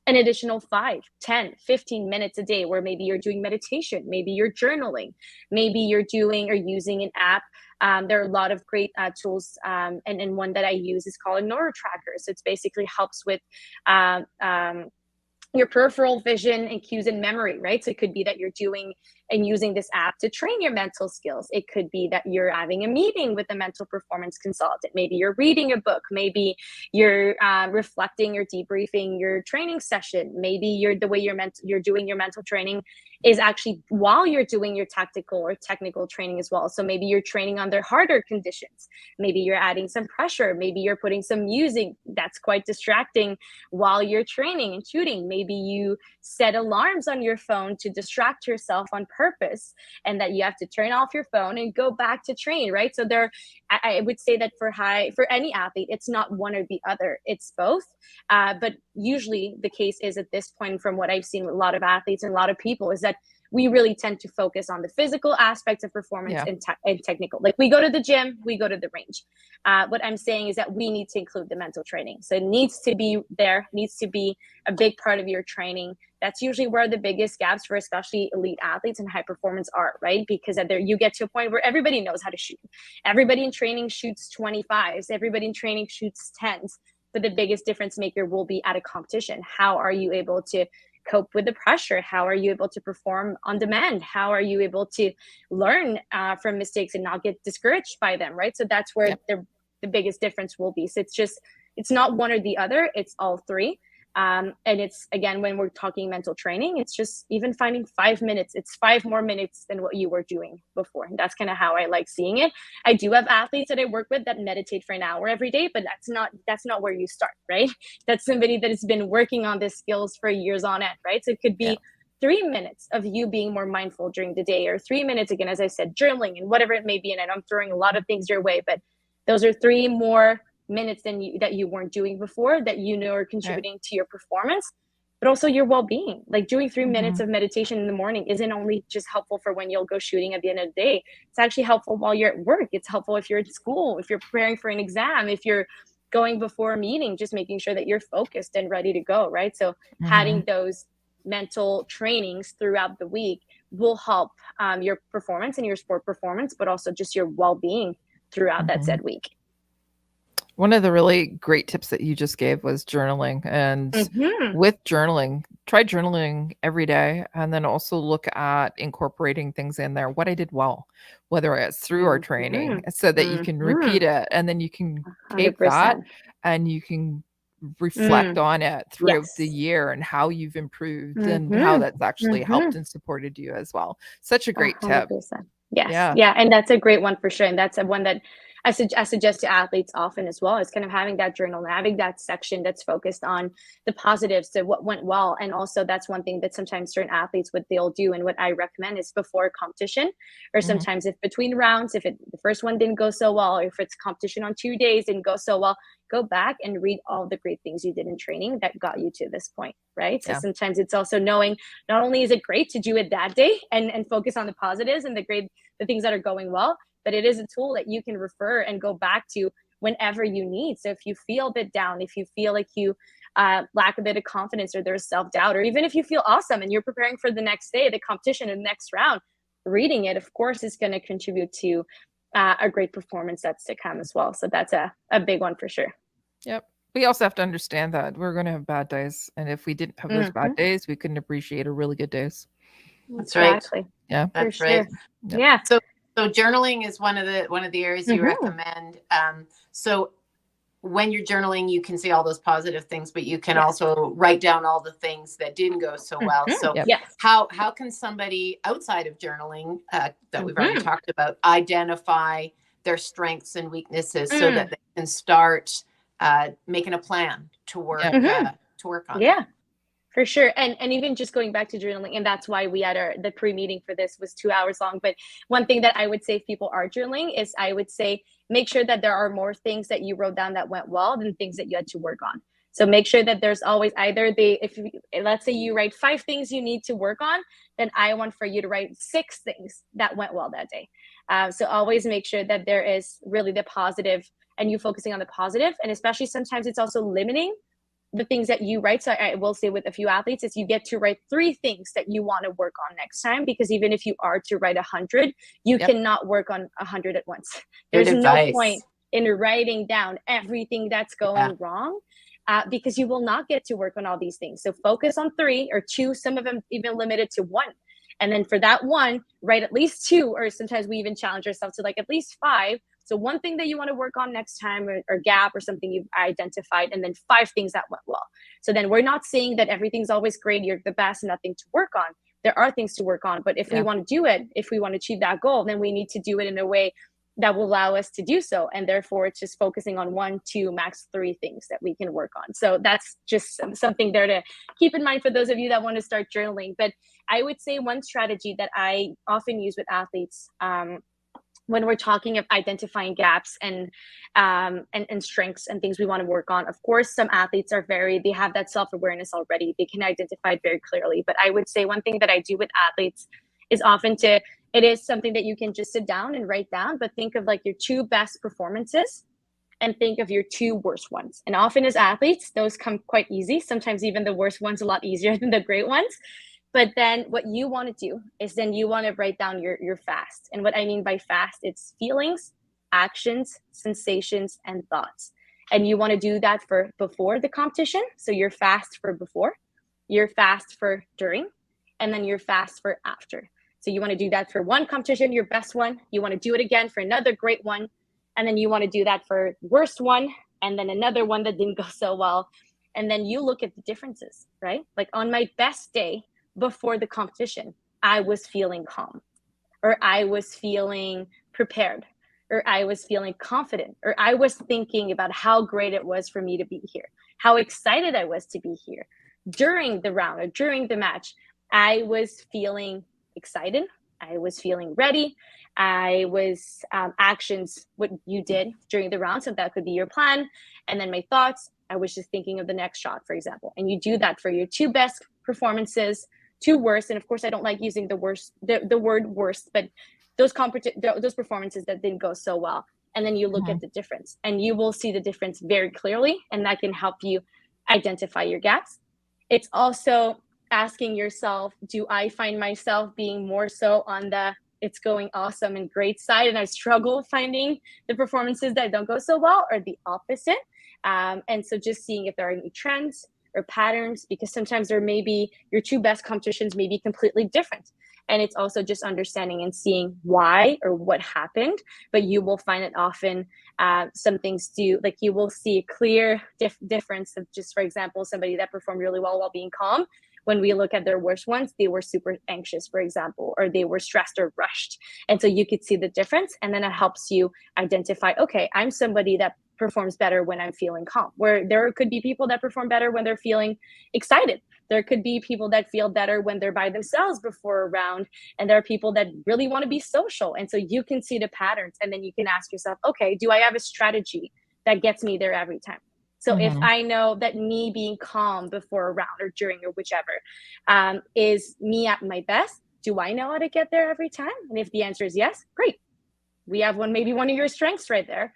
an additional 5, 10, 15 minutes a day where maybe you're doing meditation, maybe you're journaling, maybe you're doing or using an app. There are a lot of great tools, and one that I use is called a neurotracker. So it's basically helps with your peripheral vision and cues and memory, right? So it could be that you're doing and using this app to train your mental skills. It could be that you're having a meeting with a mental performance consultant. Maybe you're reading a book. Maybe you're reflecting or debriefing your training session. Maybe you're the way you're doing your mental training is actually while you're doing your tactical or technical training as well. So maybe you're training under harder conditions. Maybe you're adding some pressure. Maybe you're putting some music that's quite distracting while you're training and shooting. Maybe you set alarms on your phone to distract yourself on purpose, and that you have to turn off your phone and go back to train, right? So I would say that for any athlete, it's not one or the other, it's both. But usually the case is at this point, from what I've seen with a lot of athletes and a lot of people, is that we really tend to focus on the physical aspects of performance and technical. Like we go to the gym, we go to the range. What I'm saying is that we need to include the mental training. So it needs to be there, needs to be a big part of your training. That's usually where the biggest gaps for especially elite athletes and high performance are, right? Because there you get to a point where everybody knows how to shoot. Everybody in training shoots 25s. Everybody in training shoots 10s. But the biggest difference maker will be at a competition. How are you able to cope with the pressure? How are you able to perform on demand? How are you able to learn from mistakes and not get discouraged by them, right? So that's where the biggest difference will be. So it's not one or the other, it's all three. And it's, again, when we're talking mental training, it's just even finding 5 minutes. It's 5 more minutes than what you were doing before. And that's kind of how I like seeing it. I do have athletes that I work with that meditate for an hour every day, but that's not where you start, right? That's somebody that has been working on these skills for years on end, right? So it could be 3 minutes of you being more mindful during the day, or 3 minutes, again, as I said, journaling and whatever it may be. And I'm throwing a lot of things your way, but those are 3 more minutes that you weren't doing before, that you know are contributing to your performance, but also your well-being. Like doing 3 minutes of meditation in the morning isn't only just helpful for when you'll go shooting at the end of the day. It's actually helpful while you're at work. It's helpful if you're at school, if you're preparing for an exam, if you're going before a meeting, just making sure that you're focused and ready to go, right? So having those mental trainings throughout the week will help your performance and your sport performance, but also just your well-being throughout that said week. One of the really great tips that you just gave was journaling. And with journaling, try journaling every day, and then also look at incorporating things in there, what I did well, whether it's through our training, so that you can repeat it, and then you can take 100%. That and you can reflect on it throughout the year and how you've improved and how that's actually helped and supported you as well. Such a great 100%. Tip. Yes. Yeah. And that's a great one for sure. And that's one that I suggest to athletes often as well, is kind of having that journal and having that section that's focused on the positives, to what went well. And also that's one thing that sometimes certain athletes, what they'll do, and what I recommend, is before competition, or sometimes if between rounds, if the first one didn't go so well, or if it's competition on 2 days didn't go so well, go back and read all the great things you did in training that got you to this point, right? So sometimes it's also knowing, not only is it great to do it that day and focus on the positives and the things that are going well, but it is a tool that you can refer and go back to whenever you need. So if you feel a bit down, if you feel like you lack a bit of confidence, or there's self-doubt, or even if you feel awesome and you're preparing for the next day, the competition and the next round, reading it, of course, is going to contribute to a great performance that's to come as well. So that's a big one for sure. Yep. We also have to understand that we're going to have bad days. And if we didn't have those bad days, we couldn't appreciate our really good days. That's right. Exactly. Yeah. That's for right. Sure. Yeah. So journaling is one of the areas you recommend. So when you're journaling, you can see all those positive things, but you can also write down all the things that didn't go so well. So how can somebody outside of journaling that we've already talked about identify their strengths and weaknesses so that they can start making a plan to work on? Yeah. For sure. And even just going back to journaling, and that's why we had the pre-meeting for this was 2 hours long. But one thing that I would say if people are journaling is, I would say, make sure that there are more things that you wrote down that went well than things that you had to work on. So make sure that there's always either let's say you write 5 things you need to work on, then I want for you to write 6 things that went well that day. So always make sure that there is really the positive, and you focusing on the positive. And especially sometimes it's also limiting the things that you write. So I will say with a few athletes is you get to write 3 things that you want to work on next time, because even if you are to write 100, you cannot work on 100 at once. There's no point in writing down everything that's going wrong, because you will not get to work on all these things. So focus on 3 or 2, some of them even limited to 1. And then for that 1, write at least 2, or sometimes we even challenge ourselves to like at least 5. So 1 thing that you want to work on next time, or gap, or something you've identified, and then 5 things that went well. So then we're not saying that everything's always great, you're the best, nothing to work on. There are things to work on, but if we want to do it, if we want to achieve that goal, then we need to do it in a way that will allow us to do so. And therefore it's just focusing on 1, 2, max 3 things that we can work on. So that's just something there to keep in mind for those of you that want to start journaling. But I would say one strategy that I often use with athletes, when we're talking of identifying gaps and strengths and things we want to work on. Of course, some athletes they have that self-awareness already. They can identify it very clearly. But I would say one thing that I do with athletes is often it is something that you can just sit down and write down, but think of like your 2 best performances and think of your 2 worst ones. And often as athletes, those come quite easy. Sometimes even the worst ones a lot easier than the great ones. But then what you want to do is then you want to write down your fast. And what I mean by fast, it's feelings, actions, sensations, and thoughts. And you want to do that for before the competition. So you're fast for before, you're fast for during, and then you're fast for after. So you want to do that for 1 competition, your best one. You want to do it again for another great one. And then you want to do that for worst one, and then another one that didn't go so well. And then you look at the differences, right? Like on my best day, before the competition, I was feeling calm, or I was feeling prepared, or I was feeling confident, or I was thinking about how great it was for me to be here, how excited I was to be here. During the round or during the match, I was feeling excited, I was feeling ready, I was actions, what you did during the round, so that could be your plan. And then my thoughts, I was just thinking of the next shot, for example. And you do that for your 2 best performances, 2 worst, and of course I don't like using the word worst, but those performances that didn't go so well. And then you look at the difference, and you will see the difference very clearly, and that can help you identify your gaps. It's also asking yourself, do I find myself being more so on the it's going awesome and great side, and I struggle finding the performances that don't go so well, or the opposite? And so just seeing if there are any trends or patterns, because sometimes there may be your 2 best competitions may be completely different. And it's also just understanding and seeing why or what happened. But you will find it often some things do, like you will see a clear difference of just, for example, somebody that performed really well while being calm. When we look at their worst ones, they were super anxious, for example, or they were stressed or rushed. And so you could see the difference. And then it helps you identify, okay, I'm somebody that performs better when I'm feeling calm, where there could be people that perform better when they're feeling excited. There could be people that feel better when they're by themselves before a round. And there are people that really want to be social. And so you can see the patterns, and then you can ask yourself, okay, do I have a strategy that gets me there every time? So if I know that me being calm before a round or during or whichever is me at my best, do I know how to get there every time? And if the answer is yes, great. We have maybe one of your strengths right there.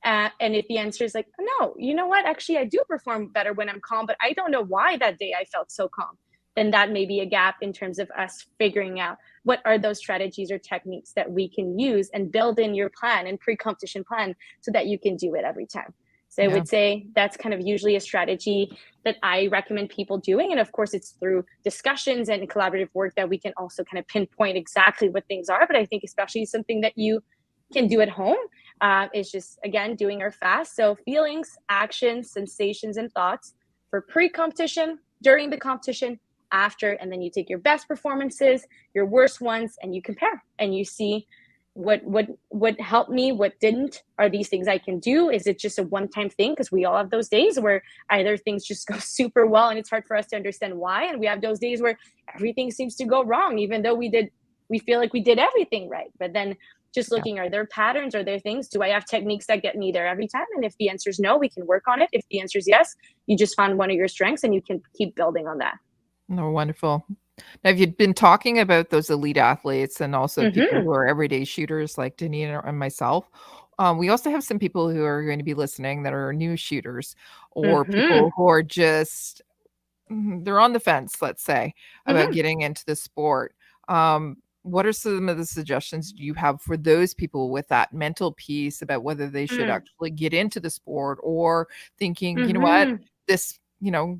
And if the answer is like, no, you know what? Actually, I do perform better when I'm calm, but I don't know why that day I felt so calm. Then that may be a gap in terms of us figuring out what are those strategies or techniques that we can use and build in your plan and pre-competition plan so that you can do it every time. So I would say that's kind of usually a strategy that I recommend people doing. And of course, it's through discussions and collaborative work that we can also kind of pinpoint exactly what things are. But I think especially something that you can do at home is just, again, doing our fast. So feelings, actions, sensations, and thoughts for pre-competition, during the competition, after, and then you take your best performances, your worst ones, and you compare and you see what helped me, what didn't. Are these things I can do? Is it just a one-time thing? Because we all have those days where either things just go super well and it's hard for us to understand why, and we have those days where everything seems to go wrong, even though we feel like we did everything right. But then just looking, are there patterns? Are there things? Do I have techniques that get me there every time? And if the answer is no, we can work on it. If the answer is yes, you just found one of your strengths and you can keep building on that. Oh, wonderful. Now, have you been talking about those elite athletes and also people who are everyday shooters like Denise and myself? we also have some people who are going to be listening that are new shooters, or people who are just they're on the fence, let's say, about getting into the sport. What are some of the suggestions you have for those people with that mental piece about whether they should actually get into the sport, or thinking, you know what, this,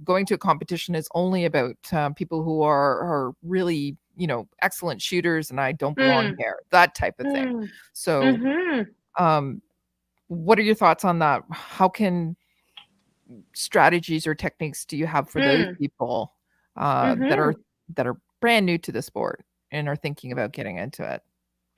going to a competition is only about people who are really, excellent shooters, and I don't belong here, that type of thing. So, what are your thoughts on that? How can strategies or techniques do you have for those people that are brand new to the sport and are thinking about getting into it?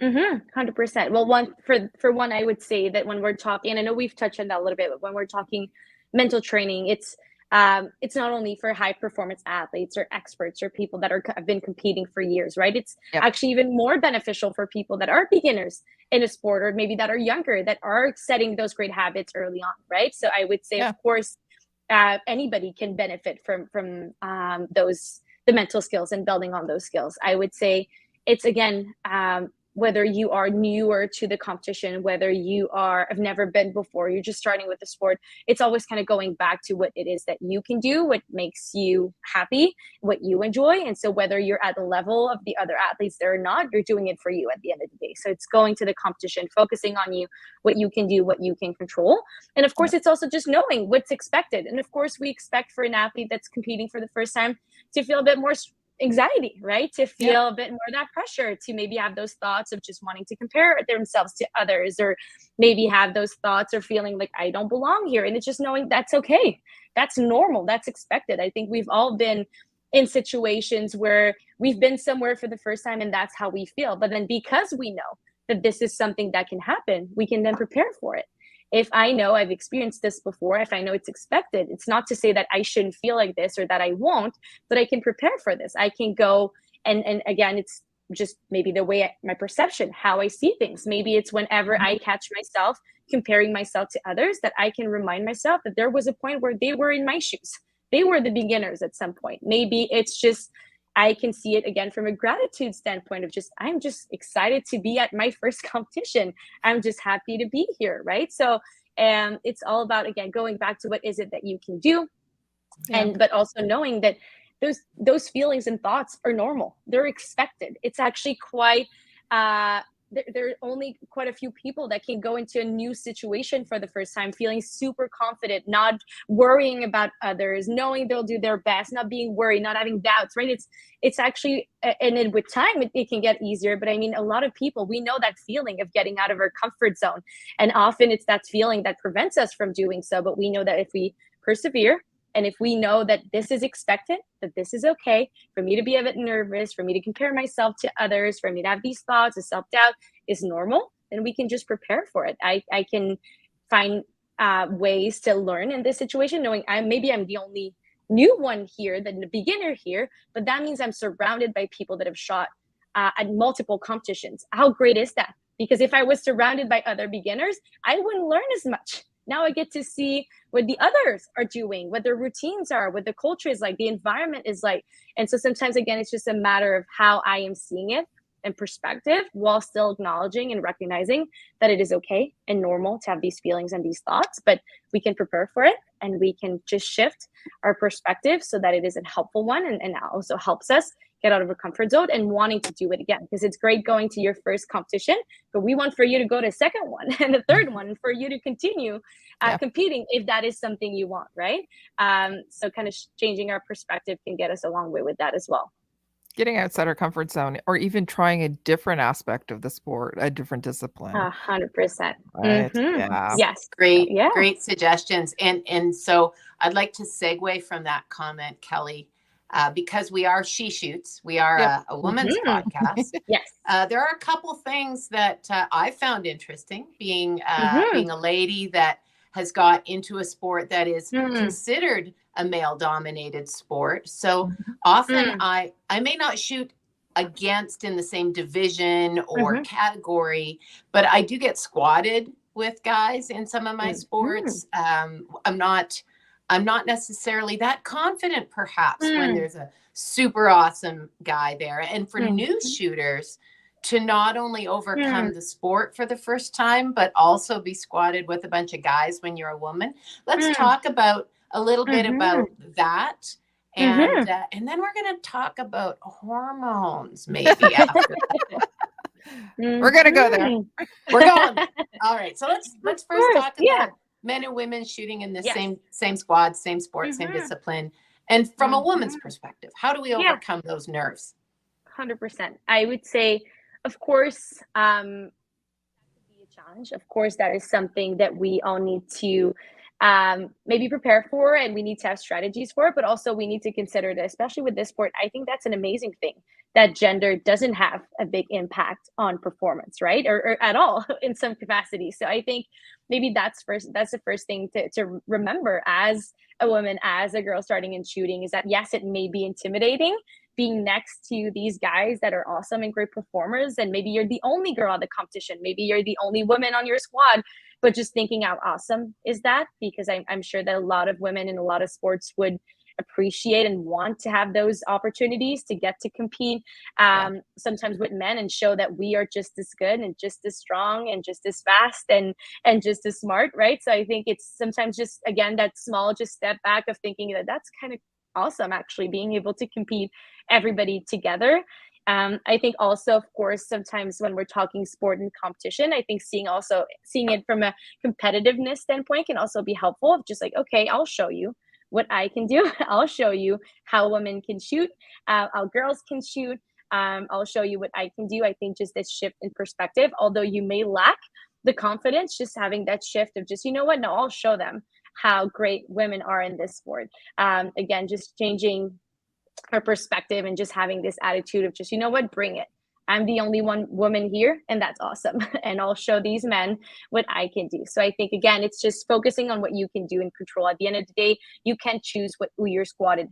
100%. Well, for one, I would say that when we're talking, and I know we've touched on that a little bit, but when we're talking mental training, it's not only for high performance athletes or experts or people that have been competing for years, right? It's actually even more beneficial for people that are beginners in a sport, or maybe that are younger, that are setting those great habits early on, right? So I would say, of course, anybody can benefit from the mental skills and building on those skills. I would say it's, again, whether you are newer to the competition, whether you have never been before, you're just starting with the sport, it's always kind of going back to what it is that you can do, what makes you happy, what you enjoy. And so whether you're at the level of the other athletes there or not, you're doing it for you at the end of the day. So it's going to the competition, focusing on you, what you can do, what you can control. And of course, it's also just knowing what's expected. And of course, we expect for an athlete that's competing for the first time to feel a bit more anxiety, right? To feel a bit more of that pressure, to maybe have those thoughts of just wanting to compare themselves to others, or maybe have those thoughts or feeling like I don't belong here. And it's just knowing that's okay. That's normal. That's expected. I think we've all been in situations where we've been somewhere for the first time and that's how we feel. But then because we know that this is something that can happen, we can then prepare for it. If I know I've experienced this before, if I know it's expected, it's not to say that I shouldn't feel like this or that I won't, but I can prepare for this. I can go and again, it's just maybe the way my perception, how I see things. Maybe it's whenever I catch myself comparing myself to others, that I can remind myself that there was a point where they were in my shoes. They were the beginners at some point. Maybe it's just, I can see it again from a gratitude standpoint of just, I'm just excited to be at my first competition. I'm just happy to be here, right? So it's all about, again, going back to what is it that you can do, but also knowing that those feelings and thoughts are normal. They're expected. It's actually quite there are only quite a few people that can go into a new situation for the first time feeling super confident, not worrying about others, knowing they'll do their best, not being worried, not having doubts, right? It's actually, and then with time it can get easier, but I mean, a lot of people, we know that feeling of getting out of our comfort zone, and often it's that feeling that prevents us from doing so. But we know that if we persevere, and if we know that this is expected, that this is okay for me to be a bit nervous, for me to compare myself to others, for me to have these thoughts, the self-doubt is normal, then we can just prepare for it. I can find ways to learn in this situation, knowing maybe I'm the only new one here, the beginner here, but that means I'm surrounded by people that have shot at multiple competitions. How great is that? Because if I was surrounded by other beginners, I wouldn't learn as much. Now I get to see what the others are doing, what their routines are, what the culture is like, the environment is like. And so sometimes, again, it's just a matter of how I am seeing it and perspective, while still acknowledging and recognizing that it is okay and normal to have these feelings and these thoughts, but we can prepare for it, and we can just shift our perspective so that it is a helpful one, and also helps us get out of a comfort zone and wanting to do it again. Because it's great going to your first competition, but we want for you to go to a second one and the third one, for you to continue competing if that is something you want, right? So kind of changing our perspective can get us a long way with that as well. Getting outside our comfort zone, or even trying a different aspect of the sport, a different discipline. 100%. Right. Yeah. Yes. Great suggestions. And so I'd like to segue from that comment, Kelly, because we are She Shoots. We are a woman's podcast. Yes. There are a couple things that I found interesting, being a lady that has got into a sport that is considered a male-dominated sport. So often I may not shoot against in the same division or category, but I do get squatted with guys in some of my sports. I'm not necessarily that confident, perhaps, when there's a super awesome guy there. And for new shooters, to not only overcome the sport for the first time, but also be squatted with a bunch of guys when you're a woman. Let's talk about a little bit about that. And then we're going to talk about hormones maybe after. We're going to go there. We're going there. All right. So let's first talk about men and women shooting in the same squad, same sport, same discipline. And from a woman's perspective, how do we overcome those nerves? 100%. I would say, of course, that could be a challenge. Of course, that is something that we all need to maybe prepare for, and we need to have strategies for it, but also we need to consider that, especially with this sport, I think that's an amazing thing, that gender doesn't have a big impact on performance, right? Or at all in some capacity. So I think maybe that's the first thing to remember as a woman, as a girl starting in shooting, is that yes, it may be intimidating being next to these guys that are awesome and great performers. And maybe you're the only girl at the competition. Maybe you're the only woman on your squad, but just thinking how awesome is that? Because I'm sure that a lot of women in a lot of sports would appreciate and want to have those opportunities to get to compete sometimes with men and show that we are just as good and just as strong and just as fast and just as smart, right? So I think it's sometimes just, again, that small just step back of thinking that that's kind of awesome, actually being able to compete everybody together. I think also, of course, sometimes when we're talking sport and competition, I think seeing it from a competitiveness standpoint can also be helpful. Of just like, okay, I'll show you what I can do. I'll show you how women can shoot, how girls can shoot. I'll show you what I can do. I think just this shift in perspective, although you may lack the confidence, just having that shift of just, you know what, no, I'll show them how great women are in this sport. Again, just changing our perspective and just having this attitude of just, you know what, bring it. I'm the only one woman here, and that's awesome. And I'll show these men what I can do. So I think, again, it's just focusing on what you can do and control. At the end of the day, you can't choose who you're squatted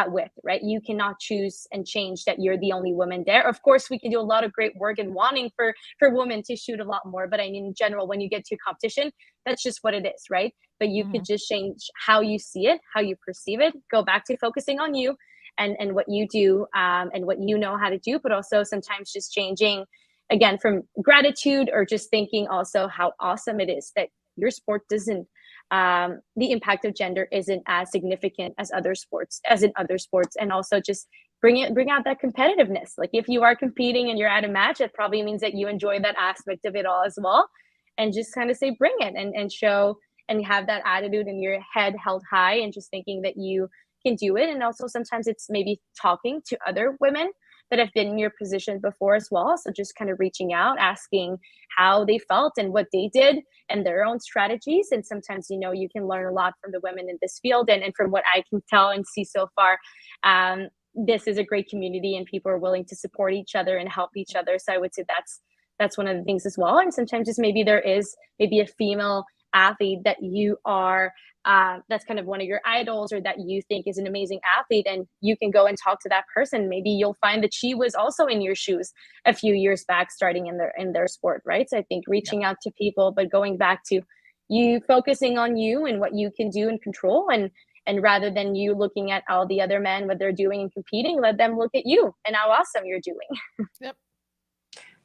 with, right? You cannot choose and change that you're the only woman there. Of course, we can do a lot of great work and wanting for women to shoot a lot more. But I mean, in general, when you get to competition, that's just what it is, right? But you could just change how you see it, how you perceive it, go back to focusing on you and what you do and what you know how to do, but also sometimes just changing, again, from gratitude or just thinking also how awesome it is that your sport doesn't, the impact of gender isn't as significant as in other sports. And also just bring out that competitiveness. Like if you are competing and you're at a match, it probably means that you enjoy that aspect of it all as well. And just kind of say, bring it and show and have that attitude in your head held high and just thinking that you can do it. And also sometimes it's maybe talking to other women that have been in your position before as well. So just kind of reaching out, asking how they felt and what they did and their own strategies. And sometimes, you know, you can learn a lot from the women in this field. And from what I can tell and see so far, this is a great community and people are willing to support each other and help each other. So I would say that's one of the things as well. And sometimes just maybe there is maybe a female athlete that you are that's kind of one of your idols or that you think is an amazing athlete, and you can go and talk to that person. Maybe you'll find that she was also in your shoes a few years back starting in their sport, right? So I think reaching out to people, but going back to you focusing on you and what you can do and control, and rather than you looking at all the other men, what they're doing and competing, let them look at you and how awesome you're doing. Yep.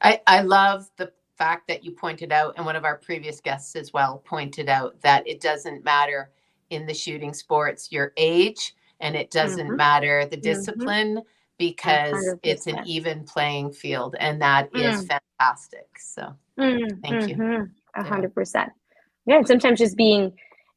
I love the fact that you pointed out, and one of our previous guests as well pointed out, that it doesn't matter in the shooting sports your age, and it doesn't matter the discipline, because 100%. It's an even playing field, and that is fantastic. So thank you. 100%. Yeah, and sometimes just being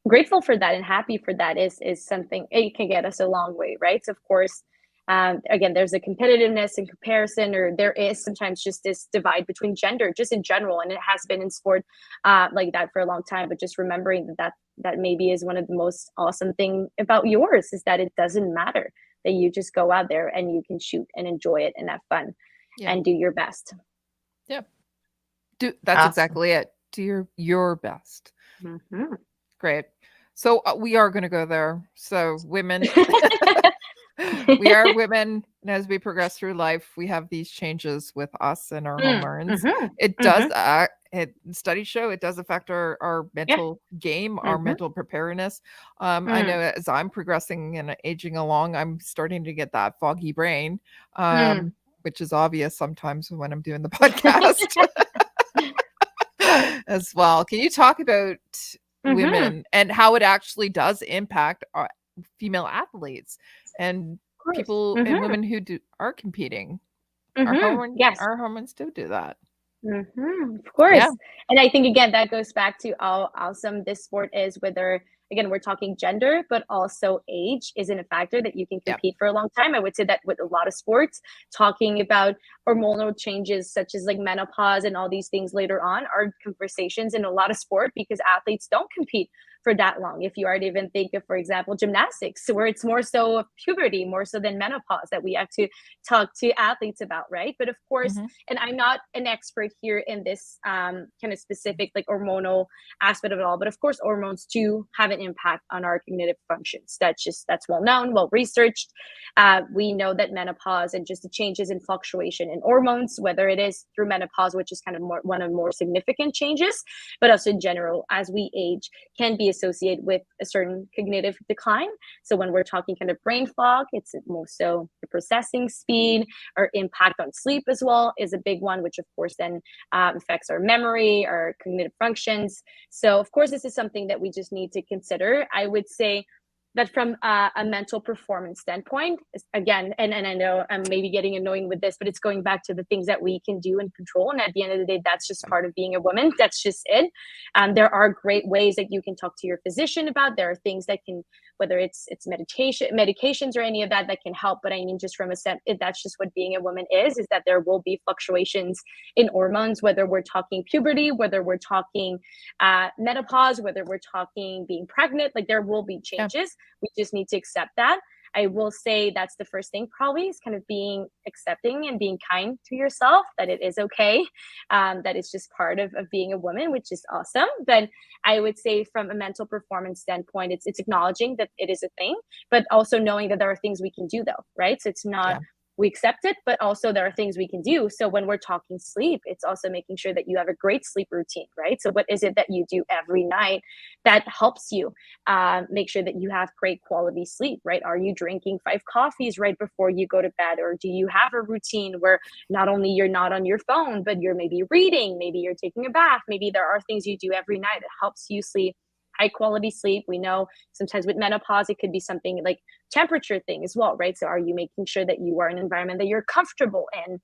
grateful for that and happy for that is something, it can get us a long way, right? So of course, again, there's a competitiveness and comparison, or there is sometimes just this divide between gender, just in general, and it has been in sport like that for a long time. But just remembering that maybe is one of the most awesome thing about yours, is that it doesn't matter, that you just go out there and you can shoot and enjoy it and have fun and do your best. Yep. That's exactly it. Do your best. Great. So we are going to go there. So women. We are women, and as we progress through life, we have these changes with us and our hormones. It does studies show it does affect our mental game, our mental preparedness. I know as I'm progressing and aging along, I'm starting to get that foggy brain. which is obvious sometimes when I'm doing the podcast as well. Can you talk about women and how it actually does impact female athletes and people and women who are competing? Our hormones do that. Of course. Yeah. And I think, again, that goes back to how awesome this sport is, whether, again, we're talking gender, but also age isn't a factor that you can compete for a long time. I would say that with a lot of sports, talking about hormonal changes such as like menopause and all these things later on are conversations in a lot of sport, because athletes don't compete for that long. If you are to even think of, for example, gymnastics, where it's more so of puberty, more so than menopause, that we have to talk to athletes about, right? But of course, and I'm not an expert here in this kind of specific like hormonal aspect of it all, but of course, hormones do have an impact on our cognitive functions. That's well known, well researched. We know that menopause and just the changes in fluctuation in hormones, whether it is through menopause, which is kind of one of the more significant changes, but also in general, as we age, can be associated with a certain cognitive decline. So when we're talking kind of brain fog, it's more so the processing speed, or impact on sleep as well is a big one, which of course then affects our memory, our cognitive functions. So of course, this is something that we just need to consider. I would say that from a mental performance standpoint, again, and I know I'm maybe getting annoying with this, but it's going back to the things that we can do and control. And at the end of the day, that's just part of being a woman. That's just it. There are great ways that you can talk to your physician about. There are things that can, whether it's medications or any of that can help. But I mean, just from a sense, that's just what being a woman is that there will be fluctuations in hormones, whether we're talking puberty, whether we're talking menopause, whether we're talking being pregnant, like there will be changes. Yeah. We just need to accept that. I will say that's the first thing probably, is kind of being accepting and being kind to yourself, that it is okay, that it's just part of being a woman, which is awesome. But I would say from a mental performance standpoint, it's acknowledging that it is a thing, but also knowing that there are things we can do though, right? So it's not, we accept it, but also there are things we can do. So when we're talking sleep, it's also making sure that you have a great sleep routine, right? So what is it that you do every night that helps you make sure that you have great quality sleep, right? Are you drinking 5 coffees right before you go to bed? Or do you have a routine where not only you're not on your phone, but you're maybe reading, maybe you're taking a bath, maybe there are things you do every night that helps you sleep high quality sleep. We know sometimes with menopause, it could be something like temperature thing as well, right? So are you making sure that you are in an environment that you're comfortable in?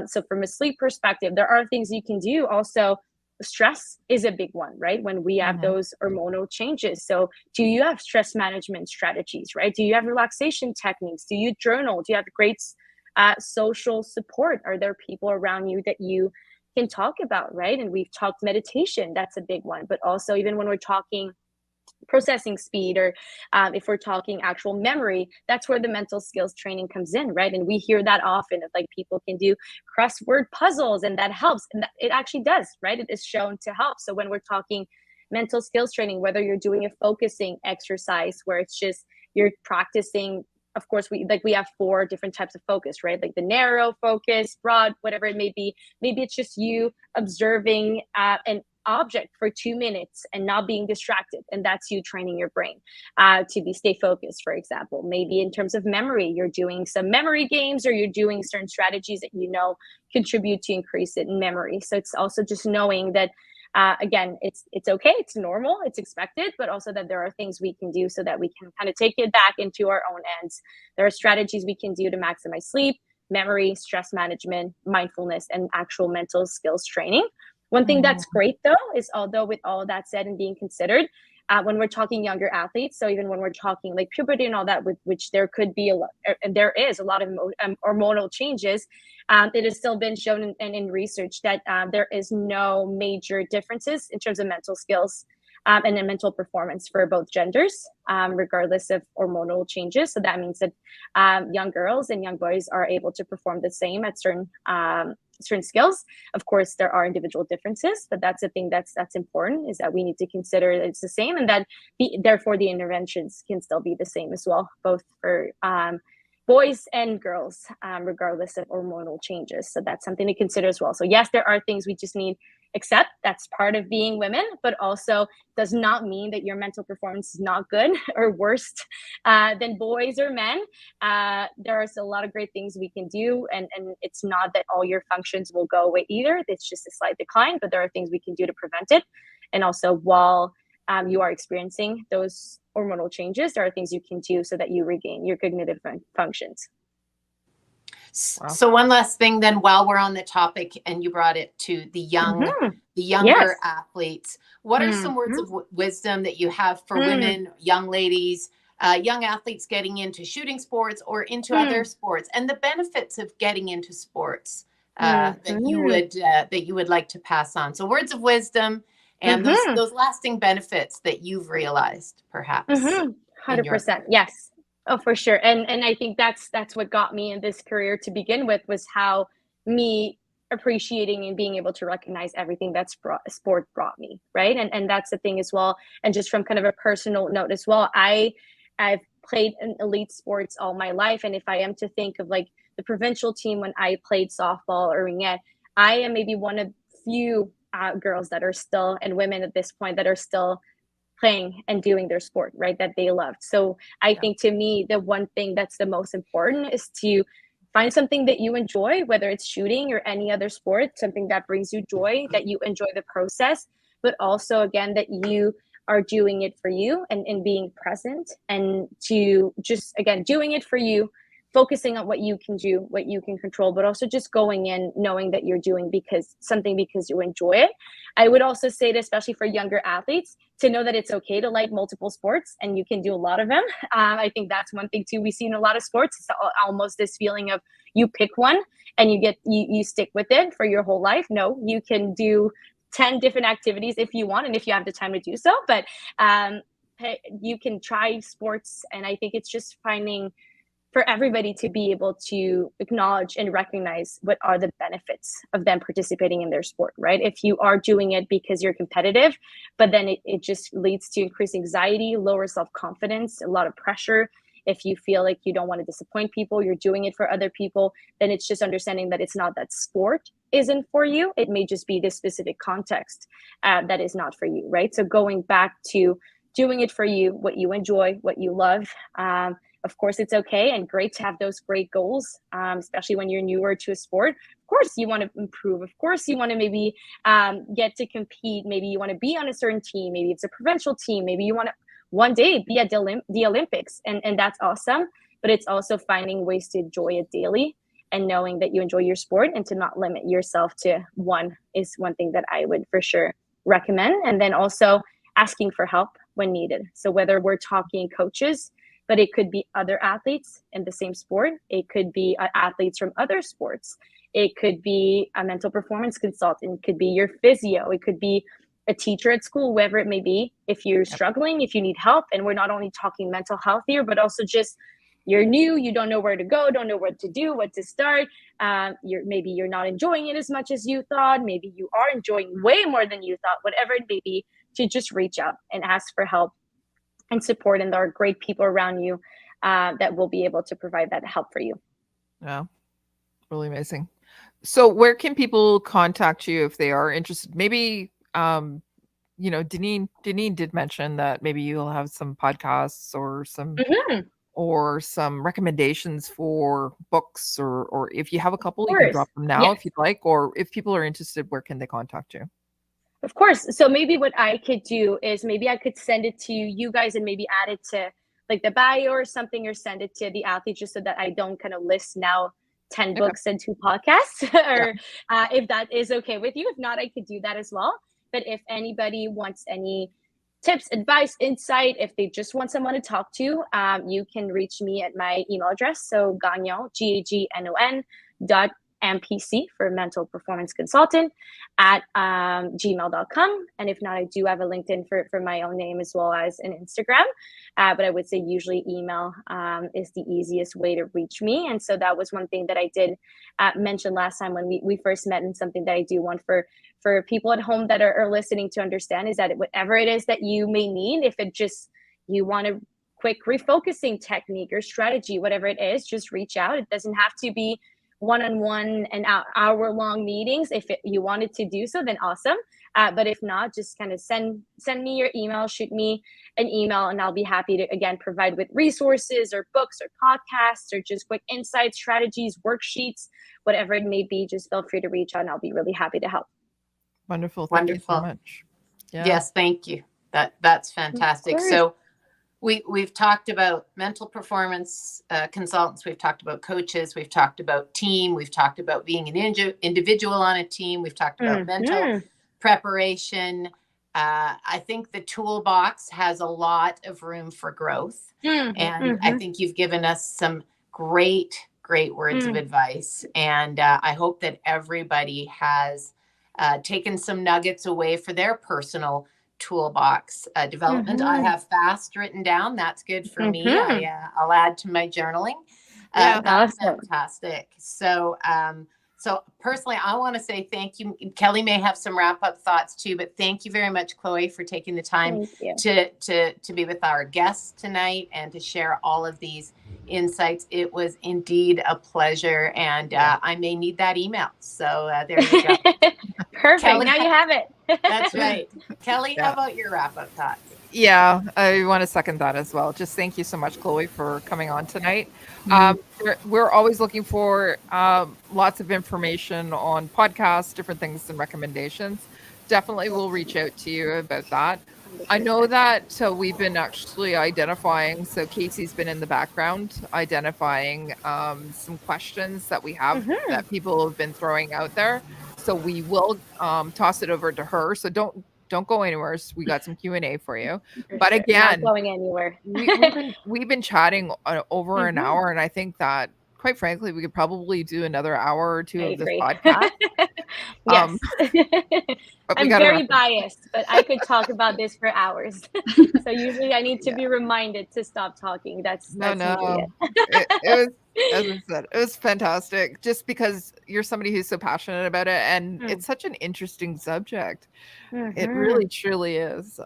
So from a sleep perspective, there are things you can do. Also, stress is a big one, right? When we have those hormonal changes. So do you have stress management strategies, right? Do you have relaxation techniques? Do you journal? Do you have great social support? Are there people around you that you can talk about, right? And we've talked meditation, that's a big one. But also even when we're talking processing speed, or if we're talking actual memory, that's where the mental skills training comes in, right? And we hear that often of like people can do crossword puzzles and that helps, and that, it actually does, right? It is shown to help. So when we're talking mental skills training, whether you're doing a focusing exercise where it's just you're practicing, of course, we have 4 different types of focus, right? Like the narrow focus, broad, whatever it may be. Maybe it's just you observing an object for 2 minutes and not being distracted. And that's you training your brain to stay focused, for example. Maybe in terms of memory, you're doing some memory games, or you're doing certain strategies that you know contribute to increase it in memory. So it's also just knowing that again, it's okay, it's normal, it's expected, but also that there are things we can do so that we can kind of take it back into our own hands. There are strategies we can do to maximize sleep, memory, stress management, mindfulness, and actual mental skills training. One thing that's great though is, although with all that said and being considered, when we're talking younger athletes, so even when we're talking like puberty and all that, with which there could be a lot, and there is a lot of hormonal changes, it has still been shown in research that there is no major differences in terms of mental skills and in mental performance for both genders, regardless of hormonal changes. So that means that young girls and young boys are able to perform the same at certain skills. Of course, there are individual differences, but that's the thing that's important, is that we need to consider that it's the same, and that therefore the interventions can still be the same as well, both for boys and girls, regardless of hormonal changes. So that's something to consider as well. So yes, there are things we just need accept that's part of being women, but also does not mean that your mental performance is not good or worse than boys or men. There are a lot of great things we can do, and it's not that all your functions will go away either. It's just a slight decline, but there are things we can do to prevent it. And also, while you are experiencing those hormonal changes, there are things you can do so that you regain your cognitive functions. Wow. So one last thing then, while we're on the topic, and you brought it to the younger athletes, what are some words of wisdom that you have for women, young ladies, young athletes getting into shooting sports or into other sports, and the benefits of getting into sports that you would like to pass on? So words of wisdom and those lasting benefits that you've realized, perhaps. 100%. Yes. Oh, for sure. And I think that's what got me in this career to begin with, was how me appreciating and being able to recognize everything that sport brought me, right? And that's the thing as well. And just from kind of a personal note as well, I've played in elite sports all my life. And if I am to think of like the provincial team when I played softball or ringette, I am maybe one of few girls that are still, and women at this point, that are still playing and doing their sport, right, that they loved. So I think, to me, the one thing that's the most important is to find something that you enjoy, whether it's shooting or any other sport, something that brings you joy, that you enjoy the process, but also, again, that you are doing it for you and being present, and to just, again, doing it for you, focusing on what you can do, what you can control, but also just going in knowing that you're doing because you enjoy it. I would also say that, especially for younger athletes, to know that it's okay to like multiple sports and you can do a lot of them. I think that's one thing too we see in a lot of sports. It's almost this feeling of you pick one and you stick with it for your whole life. No, you can do 10 different activities if you want, and if you have the time to do so, but you can try sports. And I think it's just finding, for everybody to be able to acknowledge and recognize what are the benefits of them participating in their sport, right? If you are doing it because you're competitive, but then it just leads to increased anxiety, lower self-confidence, a lot of pressure. If you feel like you don't want to disappoint people, you're doing it for other people, then it's just understanding that it's not that sport isn't for you. It may just be this specific context that is not for you, right? So going back to doing it for you, what you enjoy, what you love. Of course, it's okay and great to have those great goals, especially when you're newer to a sport. Of course, you want to improve. Of course, you want to maybe get to compete. Maybe you want to be on a certain team. Maybe it's a provincial team. Maybe you want to one day be at the Olympics. And that's awesome. But it's also finding ways to enjoy it daily and knowing that you enjoy your sport, and to not limit yourself to one is one thing that I would for sure recommend. And then also asking for help when needed. So whether we're talking coaches, but it could be other athletes in the same sport. It could be athletes from other sports. It could be a mental performance consultant. It could be your physio. It could be a teacher at school, whoever it may be. If you're struggling, if you need help, and we're not only talking mental health here, but also just you're new, you don't know where to go, don't know what to do, what to start. Maybe you're not enjoying it as much as you thought. Maybe you are enjoying way more than you thought, whatever it may be, to just reach out and ask for help and support. And there are great people around you that will be able to provide that help for you. Yeah, really amazing. So where can people contact you if they are interested? Maybe, Deneen did mention that maybe you'll have some podcasts or some recommendations for books, or if you have a couple, you can drop them now if you'd like, or if people are interested, where can they contact you? Of course. So maybe what I could do is maybe I could send it to you guys and maybe add it to like the bio or something, or send it to the athlete, just so that I don't kind of list now 10 books and 2 podcasts, or if that is okay with you. If not, I could do that as well. But if anybody wants any tips, advice, insight, if they just want someone to talk to, you can reach me at my email address. So Gagnon, GAGNON.MPC for mental performance consultant at gmail.com. And if not, I do have a LinkedIn for my own name, as well as an Instagram. But I would say usually email is the easiest way to reach me. And so that was one thing that I did mention last time when we first met, and something that I do want for people at home that are listening to understand, is that whatever it is that you may need, if it just, you want a quick refocusing technique or strategy, whatever it is, just reach out. It doesn't have to be one-on-one and hour-long meetings. If you wanted to do so, then awesome. But if not, just kind of send me your email, shoot me an email, and I'll be happy to, again, provide with resources or books or podcasts or just quick insights, strategies, worksheets, whatever it may be. Just feel free to reach out and I'll be really happy to help. Wonderful. Thank you so much. Yeah. Yes, thank you. That's fantastic. So we've talked about mental performance consultants. We've talked about coaches. We've talked about team. We've talked about being an individual on a team. We've talked about mental preparation. I think the toolbox has a lot of room for growth. And I think you've given us some great words of advice. And I hope that everybody has taken some nuggets away for their personal toolbox development. I have FAST written down. That's good for me. I'll add to my journaling. That's fantastic. So personally, I want to say thank you. Kelly may have some wrap-up thoughts too, but thank you very much, Chloé, for taking the time to be with our guests tonight and to share all of these insights. It was indeed a pleasure, and I may need that email. So there you go. Perfect. Kelly, now you have it. That's right. Kelly, how about your wrap-up thoughts? Yeah, I want to second that as well. Just thank you so much, Chloé, for coming on tonight. We're always looking for lots of information on podcasts, different things and recommendations. Definitely we'll reach out to you about that. I know that we've been actually identifying, so Casey's been in the background identifying some questions that we have that people have been throwing out there. So we will toss it over to her. So don't go anywhere. We got some Q&A for you. But again, not going anywhere. we've been chatting over an hour, and I think that, quite frankly, we could probably do another hour or two of this podcast. Yes. I'm very biased, but I could talk about this for hours. So usually I need to be reminded to stop talking. That's no. It was, as I said, it was fantastic just because you're somebody who's so passionate about it, and it's such an interesting subject. It really truly is.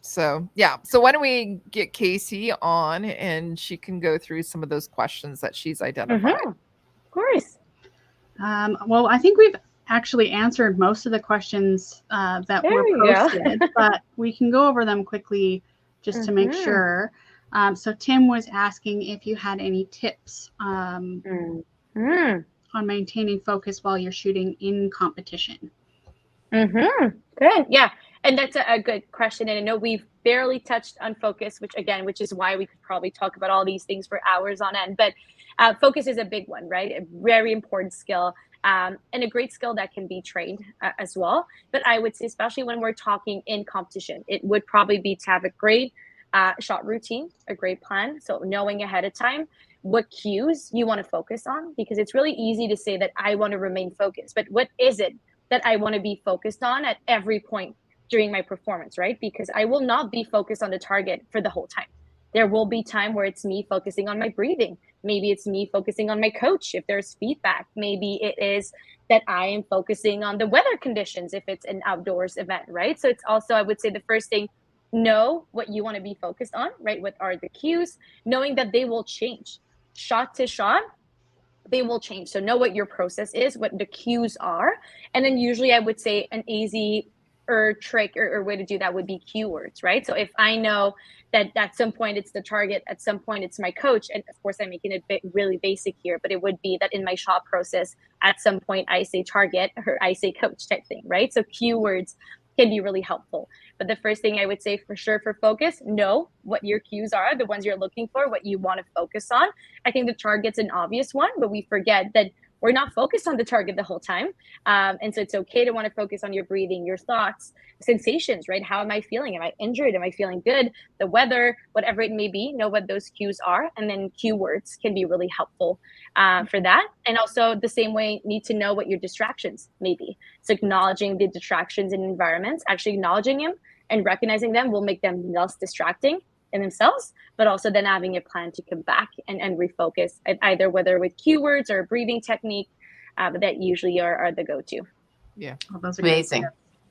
So why don't we get Casey on and she can go through some of those questions that she's identified. Of course. Well, I think we've actually answered most of the questions that were posted, but we can go over them quickly just to make sure. So Tim was asking if you had any tips on maintaining focus while you're shooting in competition. Good. Yeah. And that's a good question. And I know we've barely touched on focus, which is why we could probably talk about all these things for hours on end. But focus is a big one, right? A very important skill, and a great skill that can be trained as well. But I would say, especially when we're talking in competition, it would probably be to have a great shot routine, a great plan. So knowing ahead of time what cues you want to focus on, because it's really easy to say that I want to remain focused, but what is it that I want to be focused on at every point during my performance, right? Because I will not be focused on the target for the whole time. There will be time where it's me focusing on my breathing. Maybe it's me focusing on my coach if there's feedback. Maybe it is that I am focusing on the weather conditions if it's an outdoors event, right? So it's also, I would say, the first thing, know what you want to be focused on, right? What are the cues? Knowing that they will change. Shot to shot, they will change. So know what your process is, what the cues are. And then usually I would say an easy trick or way to do that would be keywords, right? So if I know that at some point it's the target, at some point it's my coach, and of course I'm making it really basic here, but it would be that in my shot process, at some point I say target or I say coach type thing, right? So keywords can be really helpful. But the first thing I would say for sure for focus, know what your cues are, the ones you're looking for, what you want to focus on. I think the target's an obvious one, but we forget that we're not focused on the target the whole time. And so it's okay to want to focus on your breathing, your thoughts, sensations, right? How am I feeling? Am I injured? Am I feeling good? The weather, whatever it may be, know what those cues are. And then keywords can be really helpful for that. And also the same way, need to know what your distractions may be. So acknowledging the distractions in environments, actually acknowledging them and recognizing them will make them less distracting in themselves, but also then having a plan to come back and refocus, either whether with keywords or a breathing technique, but that usually are the go-to. Yeah. Well, those are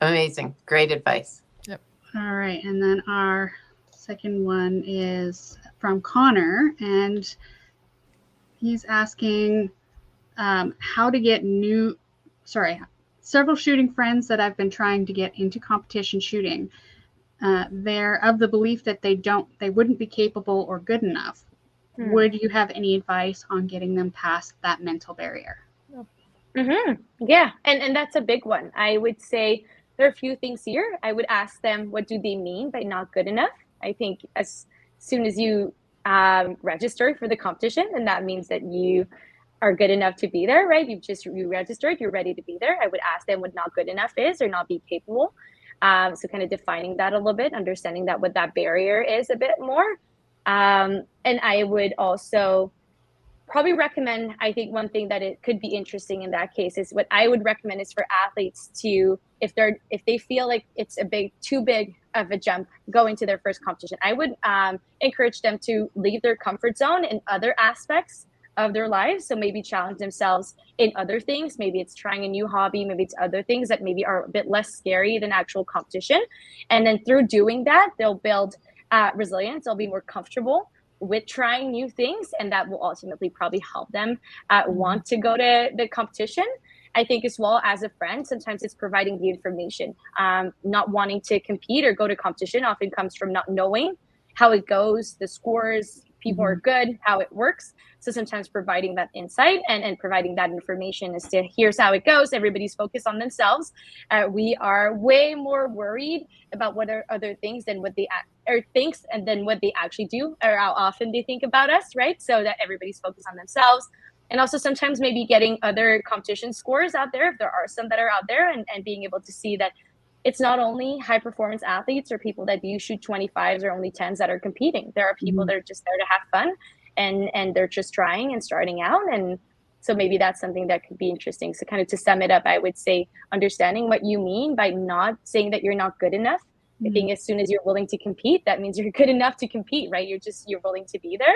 Amazing. Great advice. Yep. All right. And then our second one is from Connor, and he's asking, how to get several shooting friends that I've been trying to get into competition shooting. They're of the belief that they wouldn't be capable or good enough. Would you have any advice on getting them past that mental barrier? Yeah, and that's a big one. I would say there are a few things here. I would ask them, what do they mean by not good enough? I think as soon as you register for the competition, and that means that you are good enough to be there, right? You registered, you're ready to be there. I would ask them what not good enough is, or not be capable. So kind of defining that a little bit, understanding that what that barrier is a bit more. And I would also probably recommend, I think one thing that it could be interesting in that case is what I would recommend is for athletes to, if they feel like it's too big of a jump going to their first competition, I would encourage them to leave their comfort zone in other aspects of their lives. So maybe challenge themselves in other things. Maybe it's trying a new hobby. Maybe it's other things that maybe are a bit less scary than actual competition. And then through doing that, they'll build resilience. They'll be more comfortable with trying new things, and that will ultimately probably help them want to go to the competition. I think as well as a friend, sometimes it's providing the information. Not wanting to compete or go to competition often comes from not knowing how it goes, the scores, people are good, how it works. So sometimes providing that insight and providing that information as to here's how it goes. Everybody's focused on themselves. We are way more worried about what are other things than what they thinks, and then what they actually do, or how often they think about us, right? So that everybody's focused on themselves. And also sometimes maybe getting other competition scores out there, if there are some that are out there, and being able to see that it's not only high performance athletes or people that do shoot 25s or only 10s that are competing. There are people that are just there to have fun, and they're just trying and starting out. And so maybe that's something that could be interesting. So kind of to sum it up, I would say understanding what you mean by not saying that you're not good enough. I think as soon as you're willing to compete, that means you're good enough to compete, right? You're willing to be there.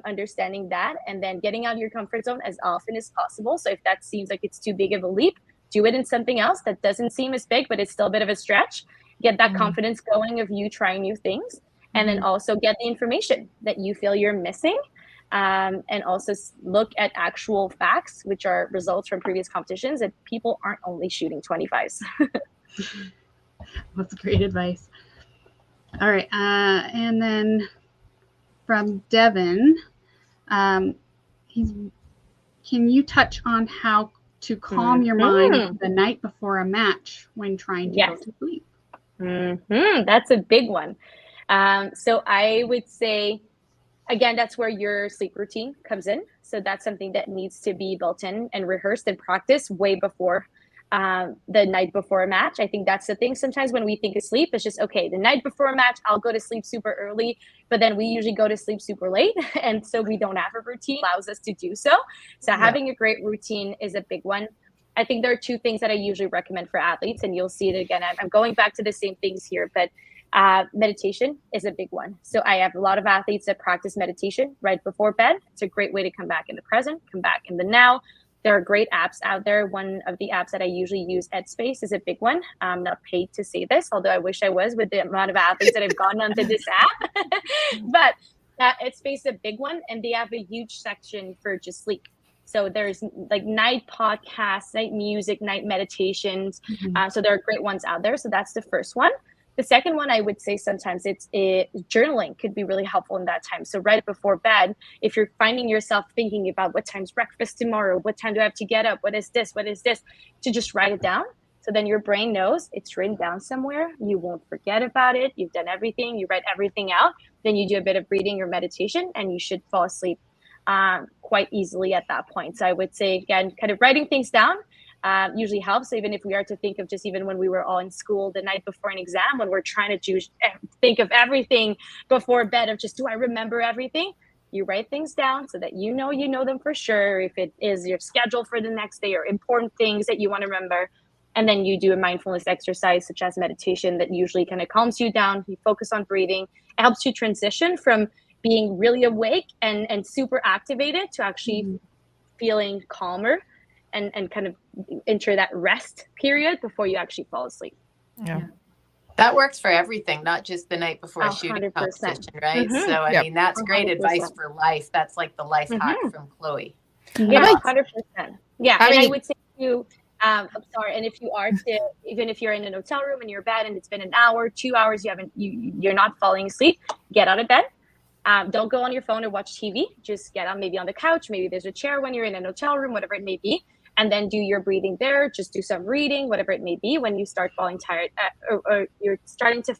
Understanding that, and then getting out of your comfort zone as often as possible. So if that seems like it's too big of a leap, do it in something else that doesn't seem as big, but it's still a bit of a stretch. Get that confidence going of you trying new things. And then also get the information that you feel you're missing. And also look at actual facts, which are results from previous competitions, that people aren't only shooting 25s. That's great advice. All right. And then from Devin, can you touch on how to calm your mind the night before a match when trying to go to sleep? That's a big one. So I would say, again, that's where your sleep routine comes in. So that's something that needs to be built in and rehearsed and practiced way before the night before a match. I think that's the thing. Sometimes when we think of sleep, it's just, okay, the night before a match, I'll go to sleep super early, but then we usually go to sleep super late. And so we don't have a routine that allows us to do so. So having a great routine is a big one. I think there are two things that I usually recommend for athletes, and you'll see it again. I'm going back to the same things here, but meditation is a big one. So I have a lot of athletes that practice meditation right before bed. It's a great way to come back in the present, come back in the now. There are great apps out there. One of the apps that I usually use, Headspace, is a big one. I'm not paid to say this, although I wish I was with the amount of athletes that have gone onto this app. But Headspace is a big one, and they have a huge section for just sleep. So there's like night podcasts, night music, night meditations. So there are great ones out there. So that's the first one. The second one, I would say sometimes journaling could be really helpful in that time. So right before bed, if you're finding yourself thinking about what time's breakfast tomorrow, what time do I have to get up, what is this, to just write it down. So then your brain knows it's written down somewhere. You won't forget about it. You've done everything. You write everything out. Then you do a bit of reading or meditation, and you should fall asleep quite easily at that point. So I would say, again, kind of writing things down usually helps. Even if we are to think of just even when we were all in school the night before an exam, when we're trying to think of everything before bed of just, do I remember everything? You write things down so that you know them for sure. If it is your schedule for the next day or important things that you want to remember. And then you do a mindfulness exercise such as meditation that usually kind of calms you down. You focus on breathing. It helps you transition from being really awake and super activated to actually feeling calmer and kind of enter that rest period before you actually fall asleep. Yeah. That works for everything, not just the night before a shooting 100%. competition, right? So, I mean, that's great 100%. advice for life. That's like the life hack from Chloe. Yeah, 100%. Yeah, I would say too. I'm sorry. And if you are even if you're in an hotel room in your bed and it's been an hour, 2 hours, you're not falling asleep, get out of bed. Don't go on your phone or watch TV. Just get on maybe on the couch. Maybe there's a chair when you're in an hotel room, whatever it may be. And then do your breathing there. Just do some reading, whatever it may be. When you start falling tired or you're starting to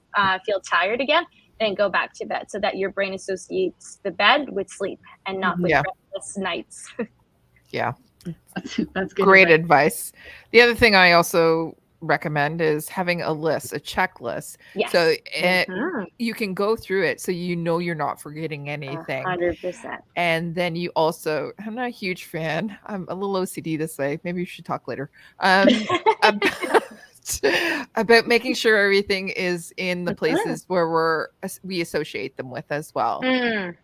feel tired again, then go back to bed so that your brain associates the bed with sleep and not with restless nights. Yeah. That's good. Great advice. The other thing I also recommend is having a list, a checklist. Yes. So you can go through it so you know you're not forgetting anything. 100%. And then you also, I'm not a huge fan. I'm a little OCD this way. Maybe we should talk later. About making sure everything is in the places where we associate them with as well.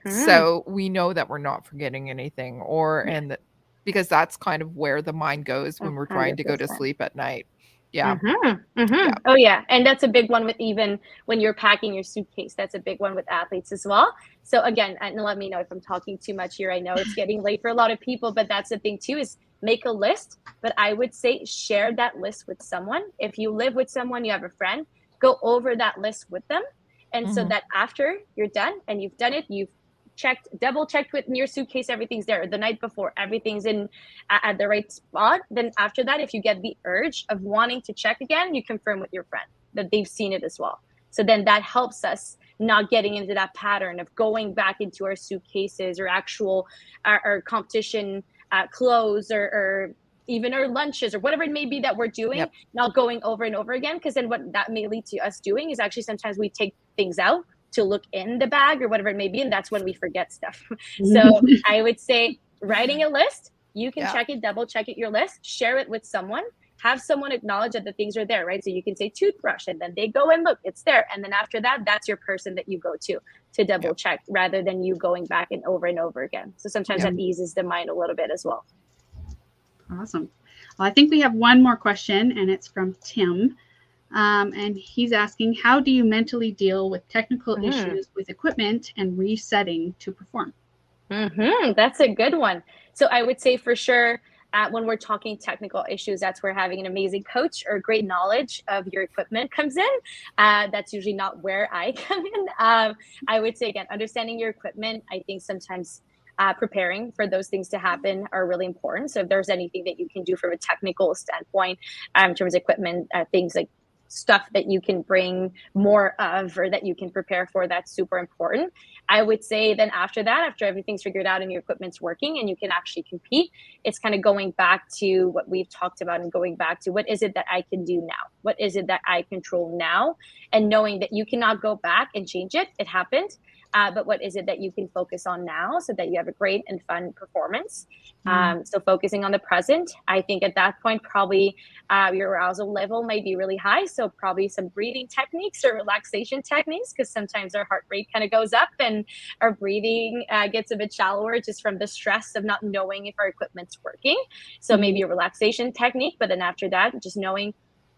So we know that we're not forgetting anything because that's kind of where the mind goes when we're trying to go to sleep at night. Yeah. Yeah. Oh yeah. And that's a big one with even when you're packing your suitcase. That's a big one with athletes as well. So again, and let me know if I'm talking too much here. I know it's getting late for a lot of people, but that's the thing too, is make a list. But I would say share that list with someone. If you live with someone, you have a friend, go over that list with them. And so that after you're done and you've done it, you've double checked with your suitcase, everything's there the night before, everything's in at the right spot. Then after that, if you get the urge of wanting to check again, you confirm with your friend that they've seen it as well. So then that helps us not getting into that pattern of going back into our suitcases or actual our competition clothes or even our lunches or whatever it may be that we're doing, not going over and over again. Because then what that may lead to us doing is actually sometimes we take things out to look in the bag or whatever it may be, and that's when we forget stuff. So I would say writing a list, you can check it, double check it, your list, share it with someone, have someone acknowledge that the things are there, right? So you can say toothbrush and then they go and look, it's there. And then after that, that's your person that you go to double check rather than you going back and over again. So sometimes that eases the mind a little bit as well. Awesome. Well, I think we have one more question, and it's from Tim. And he's asking, how do you mentally deal with technical issues with equipment and resetting to perform? That's a good one. So I would say for sure, when we're talking technical issues, that's where having an amazing coach or great knowledge of your equipment comes in. That's usually not where I come in. I would say, again, understanding your equipment, I think sometimes preparing for those things to happen are really important. So if there's anything that you can do from a technical standpoint, in terms of equipment, things like stuff that you can bring more of or that you can prepare for, that's super important. I would say then after that, after everything's figured out and your equipment's working and you can actually compete, it's kind of going back to what we've talked about and going back to what is it that I can do now? What is it that I control now? And knowing that you cannot go back and change it. It happened. But what is it that you can focus on now so that you have a great and fun performance? So focusing on the present, I think at that point, probably your arousal level might be really high. So probably some breathing techniques or relaxation techniques, because sometimes our heart rate kind of goes up and our breathing gets a bit shallower just from the stress of not knowing if our equipment's working. So maybe a relaxation technique, but then after that, just knowing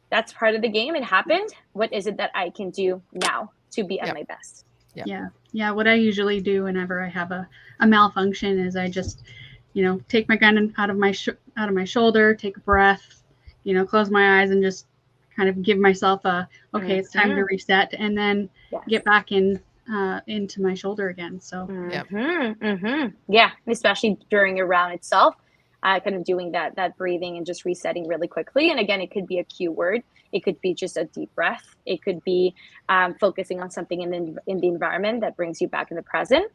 that's part of the game. It happened. What is it that I can do now to be at my best? Yeah. What I usually do whenever I have a malfunction is I just, take my gun out of my shoulder, take a breath, close my eyes and just kind of give myself it's time to reset, and then get back into my shoulder again. So yeah, especially during a round itself, kind of doing that breathing and just resetting really quickly. And again, it could be a cue word. It could be just a deep breath. It could be focusing on something in the environment that brings you back in the present.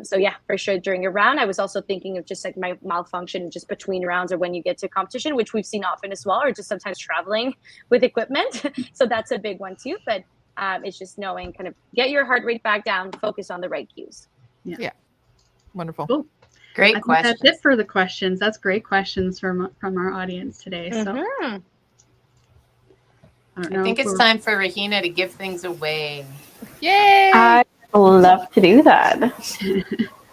So yeah, for sure. During a round, I was also thinking of just like my malfunction just between rounds or when you get to competition, which we've seen often as well, or just sometimes traveling with equipment. So that's a big one too. But it's just knowing, kind of get your heart rate back down, focus on the right cues. Yeah. Wonderful. Cool. Great questions. That's it for the questions. That's great questions from our audience today. So I think it's time for Rahina to give things away. Yay! I would love to do that.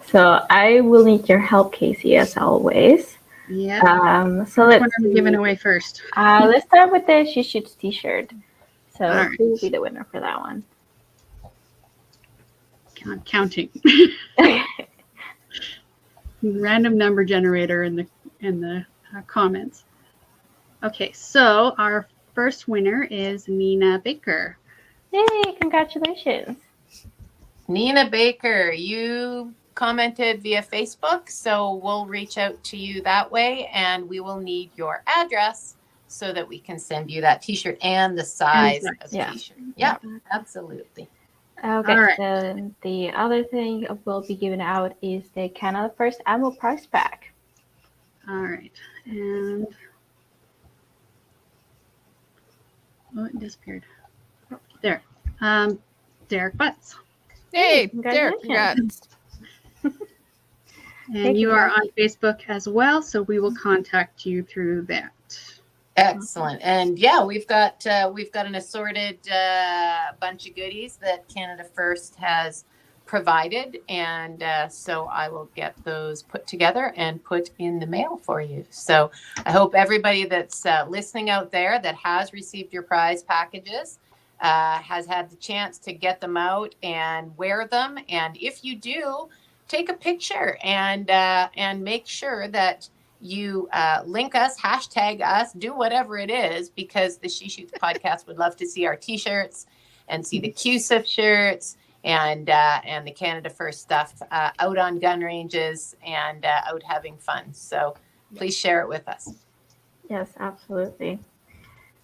So I will need your help, Casey, as always. Yeah. So let's what are we giving away first? Let's start with the She Shoots t-shirt. So right. Who will be the winner for that one? I'm counting. random number generator in the comments. Okay, so our first winner is Nina Baker. Yay, congratulations. Nina Baker, you commented via Facebook, so we'll reach out to you that way, and we will need your address so that we can send you that t-shirt and the size of the t-shirt. Yeah, absolutely. Okay, right. So the other thing we'll be giving out is the Canada First Annual Prize Pack. All right, and it disappeared. Oh, there. Derek Butts. Hey, Derek, congrats. And you are on Facebook as well, so we will contact you through that. Excellent. And yeah, we've got an assorted bunch of goodies that Canada First has provided, and so I will get those put together and put in the mail for you. So I hope everybody that's listening out there that has received your prize packages has had the chance to get them out and wear them. And if you do, take a picture and make sure that you link us, hashtag us, do whatever it is, because the She Shoots podcast would love to see our t-shirts and see the QSIF shirts and the Canada First stuff out on gun ranges and out having fun. So please share it with us. Yes, absolutely.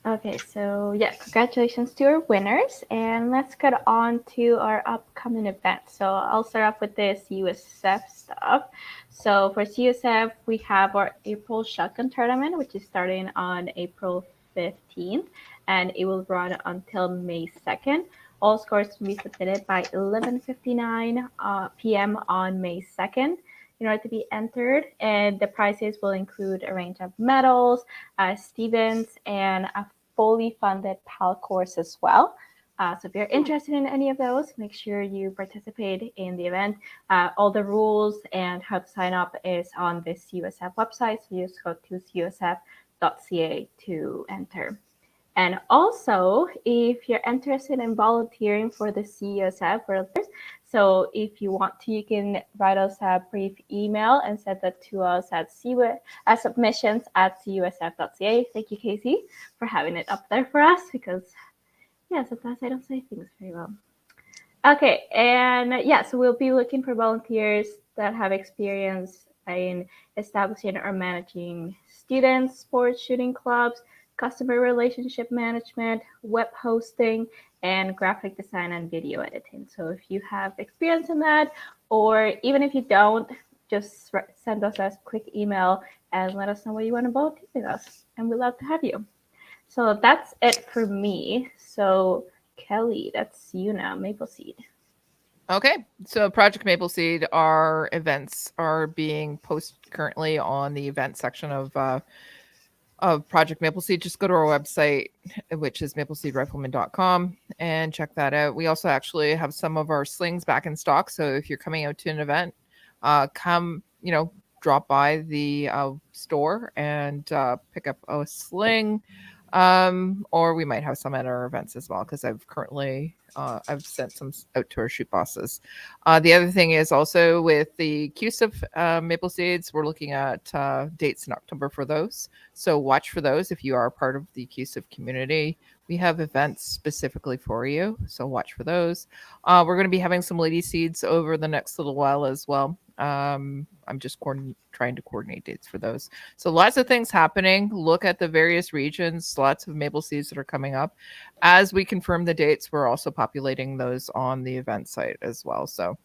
Okay, so yeah, congratulations to our winners, and let's get on to our upcoming events. So I'll start off with this CUSF stuff. So for CUSF, we have our April Shotgun Tournament, which is starting on April 15th, and it will run until May 2nd. All scores will be submitted by 11:59 p.m. on May 2nd. In order to be entered, and the prizes will include a range of medals, stipends, and a fully funded PAL course as well. So if you're interested in any of those, make sure you participate in the event. All the rules and how to sign up is on the CUSF website, so you just go to CUSF.ca to enter. And also, if you're interested in volunteering for the CUSF, so if you want to, you can write us a brief email and send that to us at submissions@cusf.ca. Thank you, Casey, for having it up there for us, because yeah, sometimes I don't say things very well. Okay, and yeah, so we'll be looking for volunteers that have experience in establishing or managing students, sports shooting clubs, customer relationship management, web hosting, and graphic design and video editing. So if you have experience in that, or even if you don't, just send us a quick email and let us know what you want to volunteer with us, and we'd love to have you. So that's it for me. So Kelly, that's you now, Maple Seed. Okay, so Project Maple Seed, our events are being posted currently on the event section of Project Maple Seed. Just go to our website, which is mapleseedrifleman.com, and check that out. We also actually have some of our slings back in stock. So if you're coming out to an event, come, drop by the store and pick up a sling. Or we might have some at our events as well, because I've sent some out to our shoot bosses. The other thing is also with the QSIF Maple Seeds, we're looking at dates in October for those. So watch for those if you are part of the QSIF community. We have events specifically for you, so watch for those. We're going to be having some Lady Seeds over the next little while as well. I'm just trying to coordinate dates for those. So lots of things happening. Look at the various regions, lots of Maple Seeds that are coming up. As we confirm the dates, we're also populating those on the event site as well. So,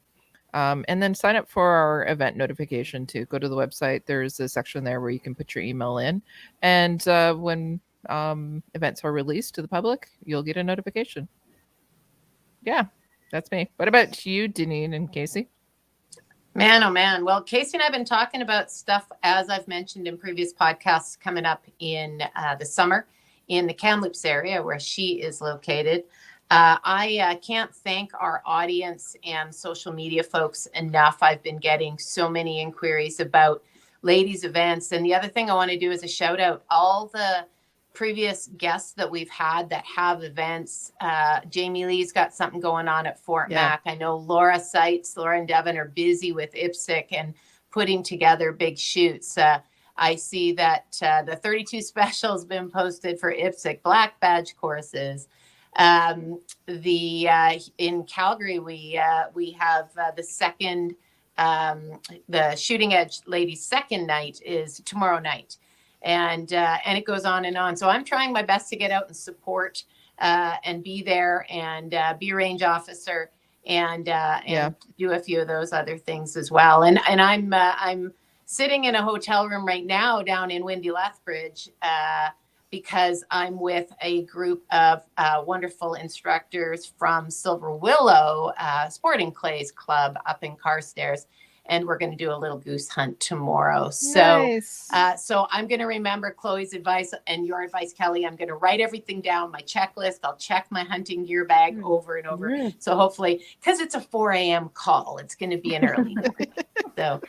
and then sign up for our event notification too. Go to the website. There's a section there where you can put your email in. And when events are released to the public, you'll get a notification. Yeah, that's me. What about you, Deneen and Casey? Man, oh man. Well, Casey and I have been talking about stuff, as I've mentioned in previous podcasts, coming up in the summer in the Kamloops area where she is located. I can't thank our audience and social media folks enough. I've been getting so many inquiries about ladies events. And the other thing I want to do is a shout out all the previous guests that we've had that have events. Jamie Lee's got something going on at Fort Mac. I know Laura and Devin are busy with IPSC and putting together big shoots. I see that the 32 special has been posted for IPSC Black Badge courses. In Calgary, we have the second, the Shooting Edge Ladies' second night is tomorrow night, and it goes on and on. So I'm trying my best to get out and support and be there and be a range officer and do a few of those other things as well. And I'm sitting in a hotel room right now down in Windy Lethbridge because I'm with a group of wonderful instructors from Silver Willow Sporting Clays Club up in Carstairs. And we're going to do a little goose hunt tomorrow. So, so I'm going to remember Chloe's advice and your advice, Kelly. I'm going to write everything down, my checklist. I'll check my hunting gear bag over and over. So hopefully, because it's a 4 a.m. call, it's going to be an early one.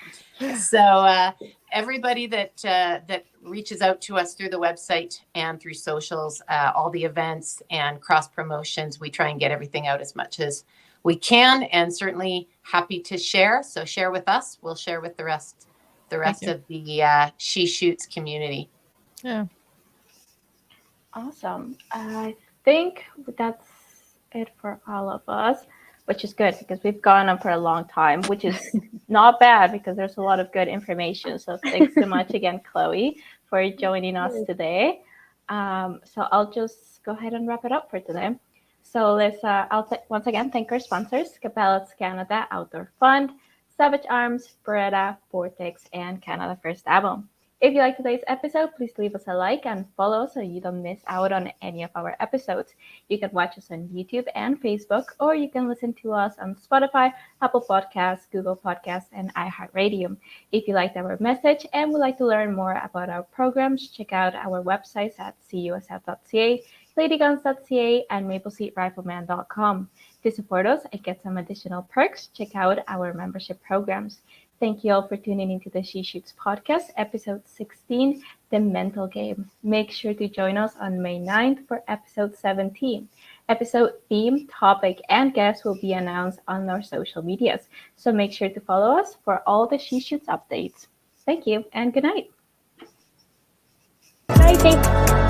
So everybody that reaches out to us through the website and through socials, all the events and cross promotions, we try and get everything out as much as we can, and certainly happy to share. So share with us. We'll share with the rest of the She Shoots community. Yeah. Awesome. I think that's it for all of us, which is good because we've gone on for a long time, which is not bad because there's a lot of good information. So thanks so much again, Chloe, for joining us today. So I'll just go ahead and wrap it up for today. So let's once again thank our sponsors, Cabela's Canada Outdoor Fund, Savage Arms, Beretta, Vortex, and Canada First Avo. If you like today's episode, please leave us a like and follow so you don't miss out on any of our episodes. You can watch us on YouTube and Facebook, or you can listen to us on Spotify, Apple Podcasts, Google Podcasts, and iHeartRadio. If you liked our message and would like to learn more about our programs, check out our websites at cusf.ca, ladyguns.ca, and mapleseedrifleman.com. To support us and get some additional perks, check out our membership programs. Thank you all for tuning into the She Shoots podcast, episode 16, The Mental Game. Make sure to join us on May 9th for episode 17. Episode theme, topic, and guests will be announced on our social medias, so make sure to follow us for all the She Shoots updates. Thank you, and good night. Bye, thanks.